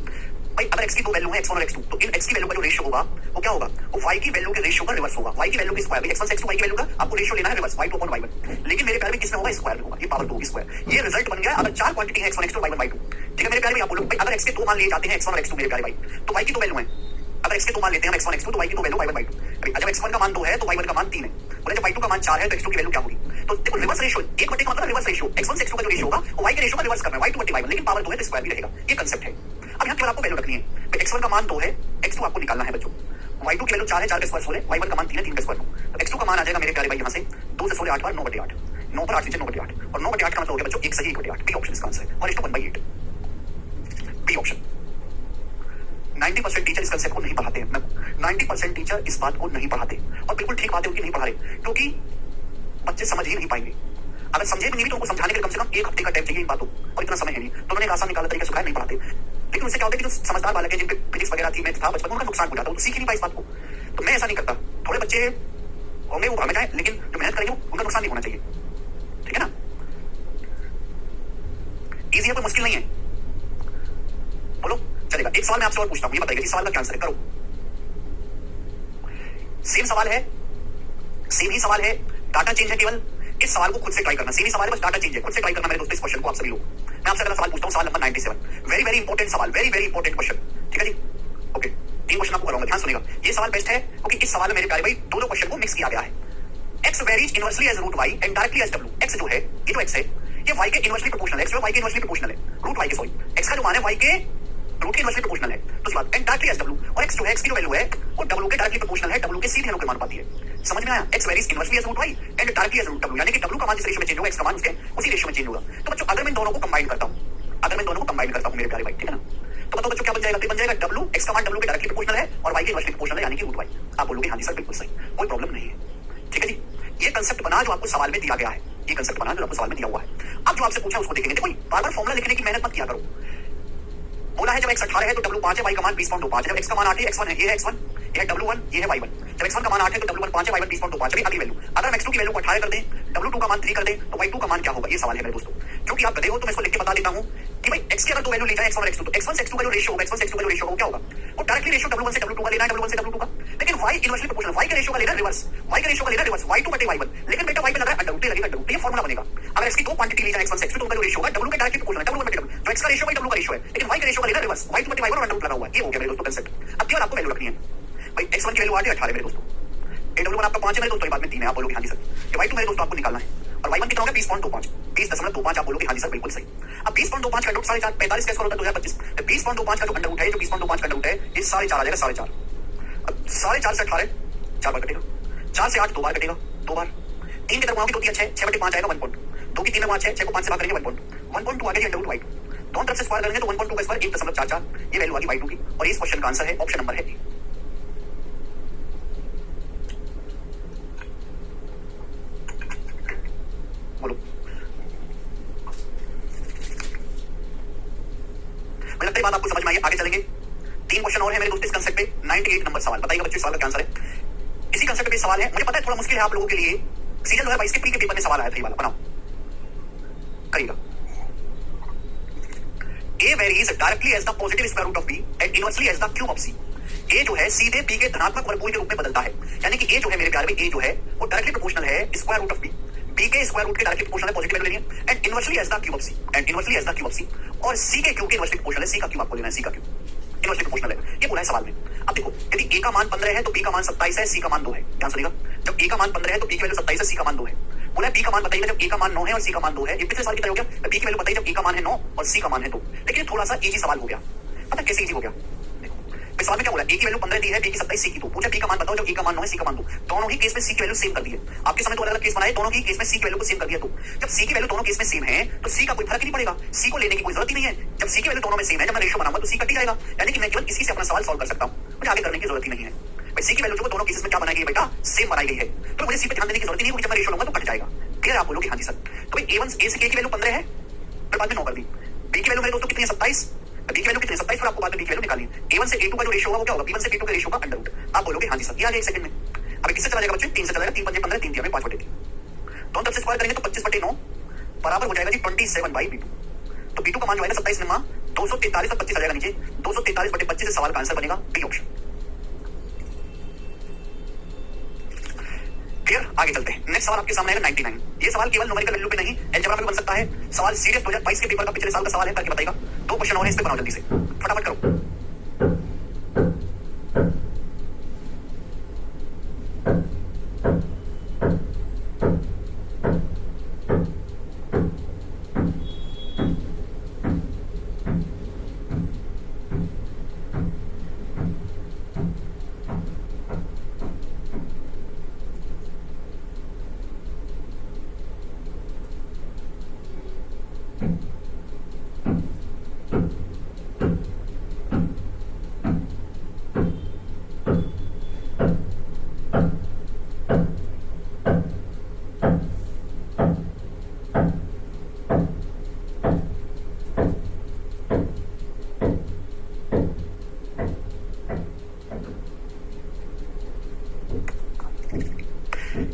भाई अगर x की दो वैल्यू है x1 और x2, तो इन x की वैल्यू का जो रेशियो होगा वो क्या होगा, वो y की वैल्यू के रेशियो का रिवर्स होगा, y की वैल्यू की स्क्वायर, x1 से x2 y की वैल्यू का आपको रेशियो लेना है रिवर्स, y2 अपॉन y1। लेकिन मेरे प्यारे में किसमें होगा, स्क्वायर में होगा, ये पावर 2 की स्क्वायर। ये रिजल्ट बन गया। अगर चार क्वांटिटी है x1 x2 y1 y2, ठीक है मेरे प्यारे भाई। आप बोलो भाई अगर x के दो मान लिए जाते हैं x1 और x2 मेरे प्यारे भाई, तो y की दो वैल्यू है। अगर x के दो मान लेते हैं x1 x2, तो y की दो वैल्यू y1 y2। जब x1 का मान 2 है तो y1 का मान 3 है, बोले जब y2 का मान 4 है तो x2 की वैल्यू क्या होगी। तो देखो रिवर्स रेशियो, एक बटे का मतलब रिवर्स रेशियो, x1 से x2 का जो रेशियो होगा वो y के रेशियो का रिवर्स करना है, y2 बटे y1, लेकिन पावर 2 है तो स्क्वायर भी रहेगा। ये कांसेप्ट है। अब यहाँ केवल आपको वैल्यू रखनी है, x1 का मान 2 है, x2 आपको निकालना है बच्चों। y2 की वैल्यू 4 है, 4 का स्क्वायर 16 है, y1 का मान 3 है, 3 का स्क्वायर 9। तो x2 का मान आ जाएगा मेरे प्यारे भाई यहाँ से 2 से 16 8 बार 9 बटे 8, 9 पर 8 नीचे 9 बटे 8, और 9 बटे 8 का मतलब हो गया बच्चों 1 सही 1 बटे 8। बी ऑप्शन इसका आंसर है, और इसको 1/8 बी ऑप्शन। 90% टीचर इस कंसेप्ट को नहीं पढ़ाते हैं, 90% टीचर इस बात को नहीं पढ़ाते, और बिल्कुल ठीक बात है उनकी नहीं पढ़ा रहे, क्योंकि बच्चे समझ ही नहीं पाएंगे। अगर समझे भी नहीं तो उनको समझाने के लिए कम से कम 1 हफ्ते का टाइम चाहिए इन बातों, और इतना समय है नहीं, तो उन्होंने एक आसान निकाला तरीका सिखाया, नहीं पढ़ाते। लेकिन उससे क्या होता है कि जो समझदार बालक है, जिनपे फिजिक्स वगैरह थी, मैथ था बचपन में, उनका नुकसान हो जाता है, वो सीख ही नहीं पाए इस बात को। तो मैं ऐसा नहीं करता, थोड़े बच्चे होंगे वो भाग जाए, लेकिन जो मेहनत करेंगे उनका नुकसान नहीं होना चाहिए, ठीक है ना। इजी है, कोई मुश्किल नहीं है, बोलो चलेगा। एक सवाल मैं आपसे और पूछता हूं, ये बताइए इस सवाल का क्या आंसर है, करो। सेम सवाल है, सेम ही सवाल है, डाटा चेंज है केवल। इस सवाल को खुद से ट्राई करना, सेम ही सवाल है, बस डाटा चेंज है, खुद से ट्राई करना मेरे दोस्तों इस क्वेश्चन को। आप सभी लोग, मैं आपसे अगला सवाल पूछता हूं, सवाल नंबर 97, वेरी वेरी इंपॉर्टेंट सवाल, वेरी वेरी इंपॉर्टेंट क्वेश्चन, ठीक है जी। ओके, 3 क्वेश्चन आपको कराऊंगा, ध्यान सुनिएगा। ये सवाल बेस्ट है क्योंकि इस सवाल में मेरे प्यारे भाई दो क्वेश्चन को मिक्स किया गया है। x varies inversely as root y and directly as w। x जो है, ये जो x है, ये y के इनवर्सली प्रोपोर्शनल है, x जो y के इनवर्सली प्रोपोर्शनल है, रूट y के, सॉरी x का जो मान है y के रूट के इनवर्सली प्रोपोर्शनल है, तो इस बात एंड डायरेक्टली एज w, और x जो है, x की जो वैल्यू है वो w के डायरेक्टली प्रोपोर्शनल है, w के सीधे वैल्यू के मान पाती है। समझ में आया, x varies inversely as root y and directly as root w, यानी कि w का मान जिस रेशियो में चेंज होगा x का मान उसके उसी रेशियो में चेंज होगा। तो बच्चों अगर मैं दोनों को कंबाइन करता हूं, अगर मैं दोनों को कंबाइन करता हूं मेरे प्यारे भाई, ठीक है ना, तो बताओ बच्चों क्या बन जाएगा, बन जाएगा w, x का मान w के डायरेक्टली प्रोपोर्शनल है और y के इनवर्सली प्रोपोर्शनल है, यानी कि रूट y। आप बोलोगे हां जी सर बिल्कुल सही, कोई प्रॉब्लम नहीं है, ठीक है जी। ये कंसेप्ट बना जो आपको सवाल में दिया गया है, ये कंसेप्ट बना जो आपको सवाल में दिया हुआ है। अब जो आपसे पूछा उसको देखेंगे। देखो बार बार फॉर्मूला लिखने की मेहनत मत किया करो। बोला है जब x 18 है तो w 5 है, y का मान 20.25 है। जब x का मान 8 है, x1 है, ये है x1, ये है w1, ये है y1। जब x1 का मान 8 है तो w1 5 है, y1 20.25 है। अगली वैल्यू, अगर हम x2 की वैल्यू को 18 कर दें, w2 का मान 3 कर दें, तो y2 का मान क्या होगा, ये सवाल है मेरे दोस्तों। क्योंकि आप गधे हो तो मैं इसको लिख के बता देता हूं कि भाई x की अगर दो वैल्यू ली जाए, x1 और x2, तो x1 से x2 का जो रेशियो होगा, x1 से x2 का जो रेशियो होगा क्या होगा, वो डायरेक्टली रेशियो w1 से w2 का लेना है, w1 से w2 का। लेकिन y इनवर्सली प्रोपोर्शनल, y के रेशियो का लेना रिवर्स, y के रेशियो का लेना रिवर्स, y2 बटे y1। लेकिन बेटा y पे लगा है अंडर रूट, लगेगा अंडर रूट, ये फार्मूला बनेगा। अगर इसकी दो क्वांटिटी ली जाए, x1 से x2, तो उनका जो रेशियो होगा w के डायरेक्टली प्रोपोर्शनल है, w1 बटे w, तो x का रेशियो y w का रेशियो है, लेकिन y के रेशियो का लेना रिवर्स, y2 बटे y1 और अंडर रूट लगा हुआ है। ये हो गया मेरे दोस्तों कंसेप्ट। अब केवल आपको वैल्यू रखनी है, भाई x1 की वैल्यू 8 है, 18 मेरे दोस्तों, w1 आपका 5 है मेरे दोस्तों, ये बाद में 3 है, आप बोलोगे हां जी सर। ये y2 मेरे दोस्तों आपको निकालना है, और y1 कितना होगा 20.25, 20.25, आप बोलोगे हां जी सर बिल्कुल सही। अब 20.25 का अंडर रूट 4.5, 45 का स्क्वायर होता है 2025, 20.25 का जो अंडर रूट है, जो 20.25 का अंडर रूट है, ये 4.5 आ जाएगा, 4.5। अब 4.5 से 18 4 बार कटेगा, 4 से 8 2 बार कटेगा, 2 बार, 3 की तरफ आओगे तो 3 6, 6 बटे 5 आएगा 1 पॉइंट, 2 की 3 में 5 है, 6 को 5 से भाग करेंगे 1.2 आ गया अंडर रूट y2, दोनों तरफ से स्क्वायर करेंगे तो 1.2 का स्क्वायर 1.44, ये वैल्यू आ गई y2 की, और इस क्वेश्चन का आंसर है ऑप्शन नंबर है ए। बोलो, मुझे लगता है बात आपको समझ में आई, आगे चलेंगे। 3 क्वेश्चन और है मेरे दोस्तों इस कंसेप्ट पे। 98 नंबर सवाल, बताइएगा बच्चों सवाल का क्या आंसर है। इसी कंसेप्ट पे सवाल है, मुझे पता है थोड़ा मुश्किल है आप लोगों के लिए, सीजन 2022 के प्री के पेपर में सवाल आया था, ये वाला बनाओ, करिएगा। A varies directly as the positive square root of b and inversely as the cube of c। A जो है सीधे b के धनात्मक वर्गमूल के रूप में बदलता है, यानी कि A जो है मेरे प्यारे में, A जो है वो डायरेक्टली प्रोपोर्शनल है square root of b, b के स्क्वायर रूट के डायरेक्टली प्रोपोर्शनल है, पॉजिटिव वैल्यू लेनी है, and inversely as the cube of c, and inversely as the cube of c, और c के क्यूब के इनवर्सली प्रोपोर्शनल है, c का क्यूब आपको लेना है, c का क्यूब इनवर्सली प्रोपोर्शनल है, ये बोला है सवाल में। अब देखो यदि a का मान 15 है तो b का मान 27 है, c का मान 2 है, ध्यान सुनिएगा। जब a का मान 15 है तो b की वैल्यू 27 है, c का मान 2 है। बोला b का मान बताइए जब a का मान 9 है और c का मान 2 है, ये पिछले सवाल की तरह हो गया। b की वैल्यू बताइए जब a का मान है 9 और c का मान है 2, लेकिन थोड़ा सा इजी सवाल हो गया। पता कैसे इजी हो गया, देखो इस सवाल में क्या बोला, a की वैल्यू 15 दी है, b की 27, c की 2, पूछा b का मान बताओ जब a का मान 9 है, c का मान 2, दोनों ही केस में c की वैल्यू सेम कर दी है। आपके समय तो अलग अलग केस बनाए, दोनों ही केस में c की वैल्यू को सेम कर दिया। तो जब c की वैल्यू दोनों केस में सेम है तो c का कोई फर्क नहीं पड़ेगा, c को लेने की कोई जरूरत ही नहीं है। जब c की वैल्यू दोनों में सेम है, जब मैं रेशियो बनाऊंगा तो c कट ही जाएगा, यानी कि मैं केवल इसी से अपना सवाल सॉल्व कर सकता हूं, मुझे आगे करने की जरूरत ही नहीं है। भाई c की वैल्यू जो दोनों केसेस में क्या बनाई गई है बेटा, सेम बनाई गई है, तो मुझे c पे ध्यान देने की जरूरत ही नहीं है, जब मैं रेशियो लूंगा तो कट जाएगा। क्लियर, आप बोलोगे हां जी सर। तो भाई a1 a से k की वैल्यू 15 है, फिर बाद में 9 कर दी, b की वैल्यू मेरे दोस्तों कितनी है 27, b की वैल्यू कितनी है 27, फिर आपको बाद में b की वैल्यू निकालनी है। a1 से a2 का जो रेशियो होगा वो क्या होगा, b1 से b2 के रेशियो का अंडर रूट। आप बोलोगे हां जी सर, ये आ गया 1 सेकंड में। अब किससे चला जाएगा बच्चों, 3 से चला जाएगा, 3 5 15, 3 दिया में 5 बटे 3, दोनों तरफ से स्क्वायर करेंगे तो 25 बटे 9 बराबर हो जाएगा जी 27 बाई b2। तो b2 का मान जो है 27 9 243 और 25 आ जाएगा नीचे, 243/25 से सवाल का आंसर बनेगा बी ऑप्शन। क्लियर? आगे चलते हैं। नेक्स्ट सवाल आपके सामने है 99। ये सवाल केवल न्यूमेरिकल वैल्यू पे नहीं, अलजेब्रा में भी बन सकता है। सवाल सीरियस 2022 के पेपर का पिछले साल का सवाल है, करके बताएगा। 2 क्वेश्चन और है, इस पे बनाओ जल्दी से, फटाफट करो।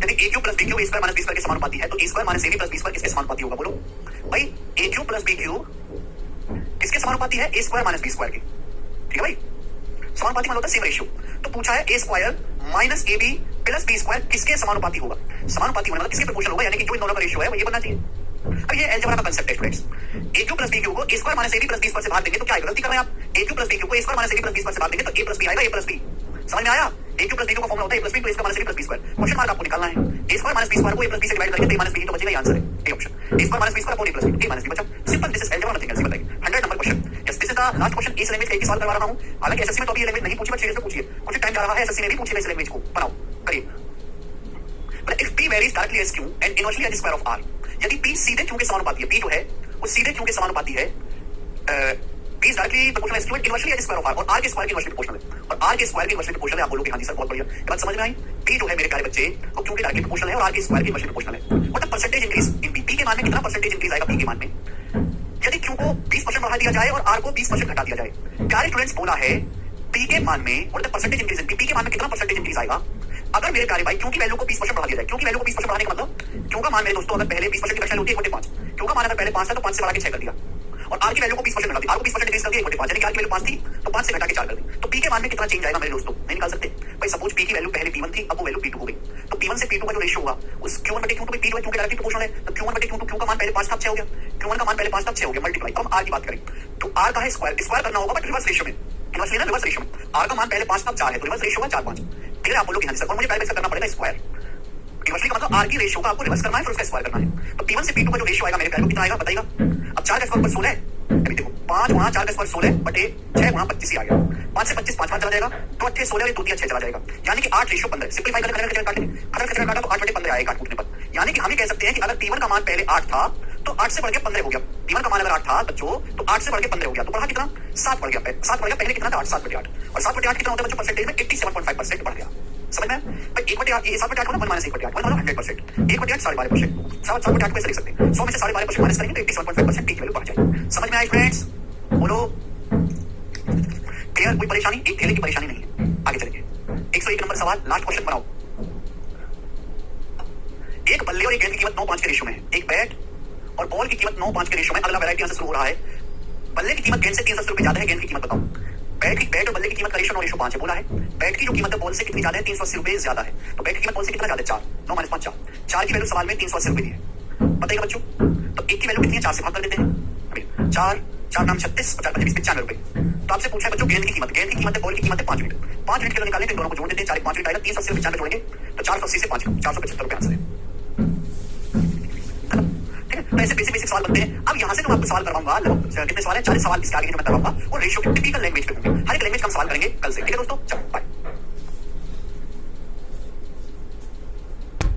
यदि a cube plus b cube a square minus b square के समानुपाती है तो a square minus a b plus b square किसके समानुपाती होगा? बोलो भाई, a cube plus b cube किसके समानुपाती है? A square minus b square के। ठीक है भाई, समानुपाती मतलब होता है सेम रेशियो। तो पूछा है a square minus a b plus b square किसके समानुपाती होगा? समानुपाती होने मतलब किसके प्रोपोर्शनल होगा, यानी कि जो इन दोनों का रेशियो है वो ये बनना चाहिए। अब ये अलजेब्रा का कांसेप्ट है students. A cube plus b cube को a square minus a b plus b square से भाग देंगे तो क्या आएगा? गलती कर रहे हैं आप। A cube plus b cube को a square minus a b plus b square से भाग देंगे तो ए प्लस बी आएगा, ए प्लस बी। समझ में आया? A cube plus b cube का फॉर्मूला होता है ए प्लस बी, तो a square minus a b plus b square. Question mark आपको निकालना है। A square minus b square को ए प्लस बी से डिवाइड करेंगे तो ए माइनस बी तो बचेगा, ये आंसर है a option. A square minus b square upon a plus b, a minus b बचा। Simple, this is algebra, nothing else. बताइए 100 number question. Yes, this is the last question. इस language का एक ही सवाल करवा रहा हूं, हालांकि एसएससी में तो अभी ये लैंग्वेज नहीं पूछी, बट सीरीज में पूछिए। कुछ टाइम जा रहा है, एसएससी में भी पूछेगा इस लैंग्वेज को। बनाओ, करिए। But if p varies directly as q and inversely as the square of r, यदि p सीधे q के समानुपाती है, p जो है वो सीधे q के समानुपाती है, p is directly proportional as q and inversely as the square of r, और r के स्क्वायर के इनवर्सली प्रोपोर्शनल है, और r के स्क्वायर के इनवर्सली प्रोपोर्शनल है। आप बोलोगे हां जी सर बहुत बढ़िया, ये बात समझ में आई। p जो है मेरे प्यारे बच्चे वो q के डायरेक्टली प्रोपोर्शनल है और r के स्क्वायर के इनवर्सली प्रोपोर्शनल है। What the percentage increase in p? p के मान में कितना परसेंटेज इंक्रीज आएगा p के मान में यदि q को 20% बढ़ा दिया जाए और r को 20% घटा दिया जाए? प्यारे स्टूडेंट्स, बोला है p के मान में what the percentage increase in p? p के मान में कितना परसेंटेज इंक्रीज आएगा अगर मेरे प्यारे भाई क्यों की वैल्यू को 20% बढ़ा दिया जाए? क्यों की वैल्यू को 20% बढ़ाने का मतलब, क्यों का मान मेरे दोस्तों अगर पहले 20% की वैल्यू होती है 1/5, क्यों का मान अगर पहले 5 था तो 5 से बढ़ा के 6 कर दिया, और r की वैल्यू को 20% बढ़ा दी, r को 20% डिक्रीज कर दिया 1/5, यानी कि r की वैल्यू 5 थी तो 5 से घटा के 4 कर दी। तो p के मान में कितना चेंज आएगा मेरे दोस्तों? नहीं निकाल सकते भाई। सपोज p की वैल्यू पहले p1 थी, अब वो वैल्यू p2 हो गई, तो p1 से p2 का जो रेशियो होगा उस q1/q2 p जो है q के डायरेक्टली प्रोपोर्शनल है, तो q1/q2 q का मान पहले 5 था, 6 हो गया, q1 का मान पहले 5 था, 6 हो गया, मल्टीप्लाई। अब r की बात करें तो r का है स्क्वायर, स्क्वायर करना होगा बट रिवर्स रेशियो में, इनवर्सली ना रिवर्स रेशियो में। r का मान पहले 5 था, 4 है, तो रिवर्स रेशियो में 4 5। ठीक है, आप बोलोगे हां सर, और मुझे पहले करना पड़ेगा स्क्वायर। इनवर्सली का मतलब r की रेशियो का आपको रिवर्स करना है, फिर उसका स्क्वायर करना है। तो p1 से p2 का जो रेशियो आएगा मेरे प्यारे को कितना आएगा बताइएगा? अब 4 का स्क्वायर पर 16 है, अभी देखो 5 गुणा 4 का स्क्वायर 16 बटे 6 गुणा 25 ही आ गया। 5 से 25 5 चला जाएगा तो 8 16 और 2 3 6 चला जाएगा, यानी कि 8 रेशियो 15। सिंपलीफाई करके कचरा काटा तो 8 बटे 15 आएगा कूटने पर। यानी कि हम ये कह सकते हैं कि अगर p1 का मान पहले 8 था तो 8 से बढ़ के 15 हो गया। p1 का मान अगर 8 था बच्चों तो 8 से बढ़ के 15 हो गया, तो बढ़ा कितना? 7 बढ़ गया। 7 बढ़ गया, पहले कितना था? 8, 7/8, और 7/8 कितना होता है बच्चों? परसेंटेज में 87.5% बढ़ गया। समझ में? भाई 1/8 ये 7/8 होगा 1 - 1/8 1 मतलब 100%, 1/8 12.5%, 7/8 को ऐसे लिख सकते हैं। 100 में से 12.5% माइनस करेंगे तो 87.5% p की वैल्यू बढ़ जाएगी। समझ में आया फ्रेंड्स? बोलो क्लियर? कोई परेशानी? एक थैले की परेशानी नहीं है। आगे चलेंगे, 101 नंबर सवाल, लास्ट क्वेश्चन बनाओ। एक बल्ले और एक गेंद की कीमत 9-5 के रेशियो में है। एक बैट और बॉल की कीमत 9-5 के रेशियो में। अगला वैरायटी यहां से शुरू हो रहा है। बल्ले की कीमत गेंद से 380 रुपए ज्यादा है, गेंद की कीमत बताओ। बैट और बल्ले की कीमत का रेशियो 9:5 है। बोला है बैट की जो कीमत है बॉल से कितनी ज्यादा है? 380 रुपए ज्यादा है। तो बैट की कीमत बॉल से कितना ज्यादा है? 4, 9 - 5 4। 4 की वैल्यू सवाल में 380 रुपए दी है, बताइएगा बच्चों। तो एक की वैल्यू कितनी है? 4 से भाग कर देते हैं। 4 4 नाम 36 50 25 95 रुपए। तो आपसे पूछा है बच्चों गेंद की कीमत है, बॉल की कीमत है 5 यूनिट। 5 यूनिट किलो निकालें तो दोनों को जोड़ देते हैं, 4 5 यूनिट आएगा, 380 95 जोड़ेंगे तो 480 से 5 475 रुपए आंसर है। तो ऐसे बेसिक सवाल बनते हैं। अब यहां से जो आपको सवाल करवाऊंगा, कितने सवाल है? 40 सवाल इसके आगे जो मैं करवाऊंगा वो रेशियो की टिपिकल लैंग्वेज पे होंगे। हर एक लैंग्वेज का हम सवाल करेंगे कल से। ठीक है दोस्तों, चलो बाय।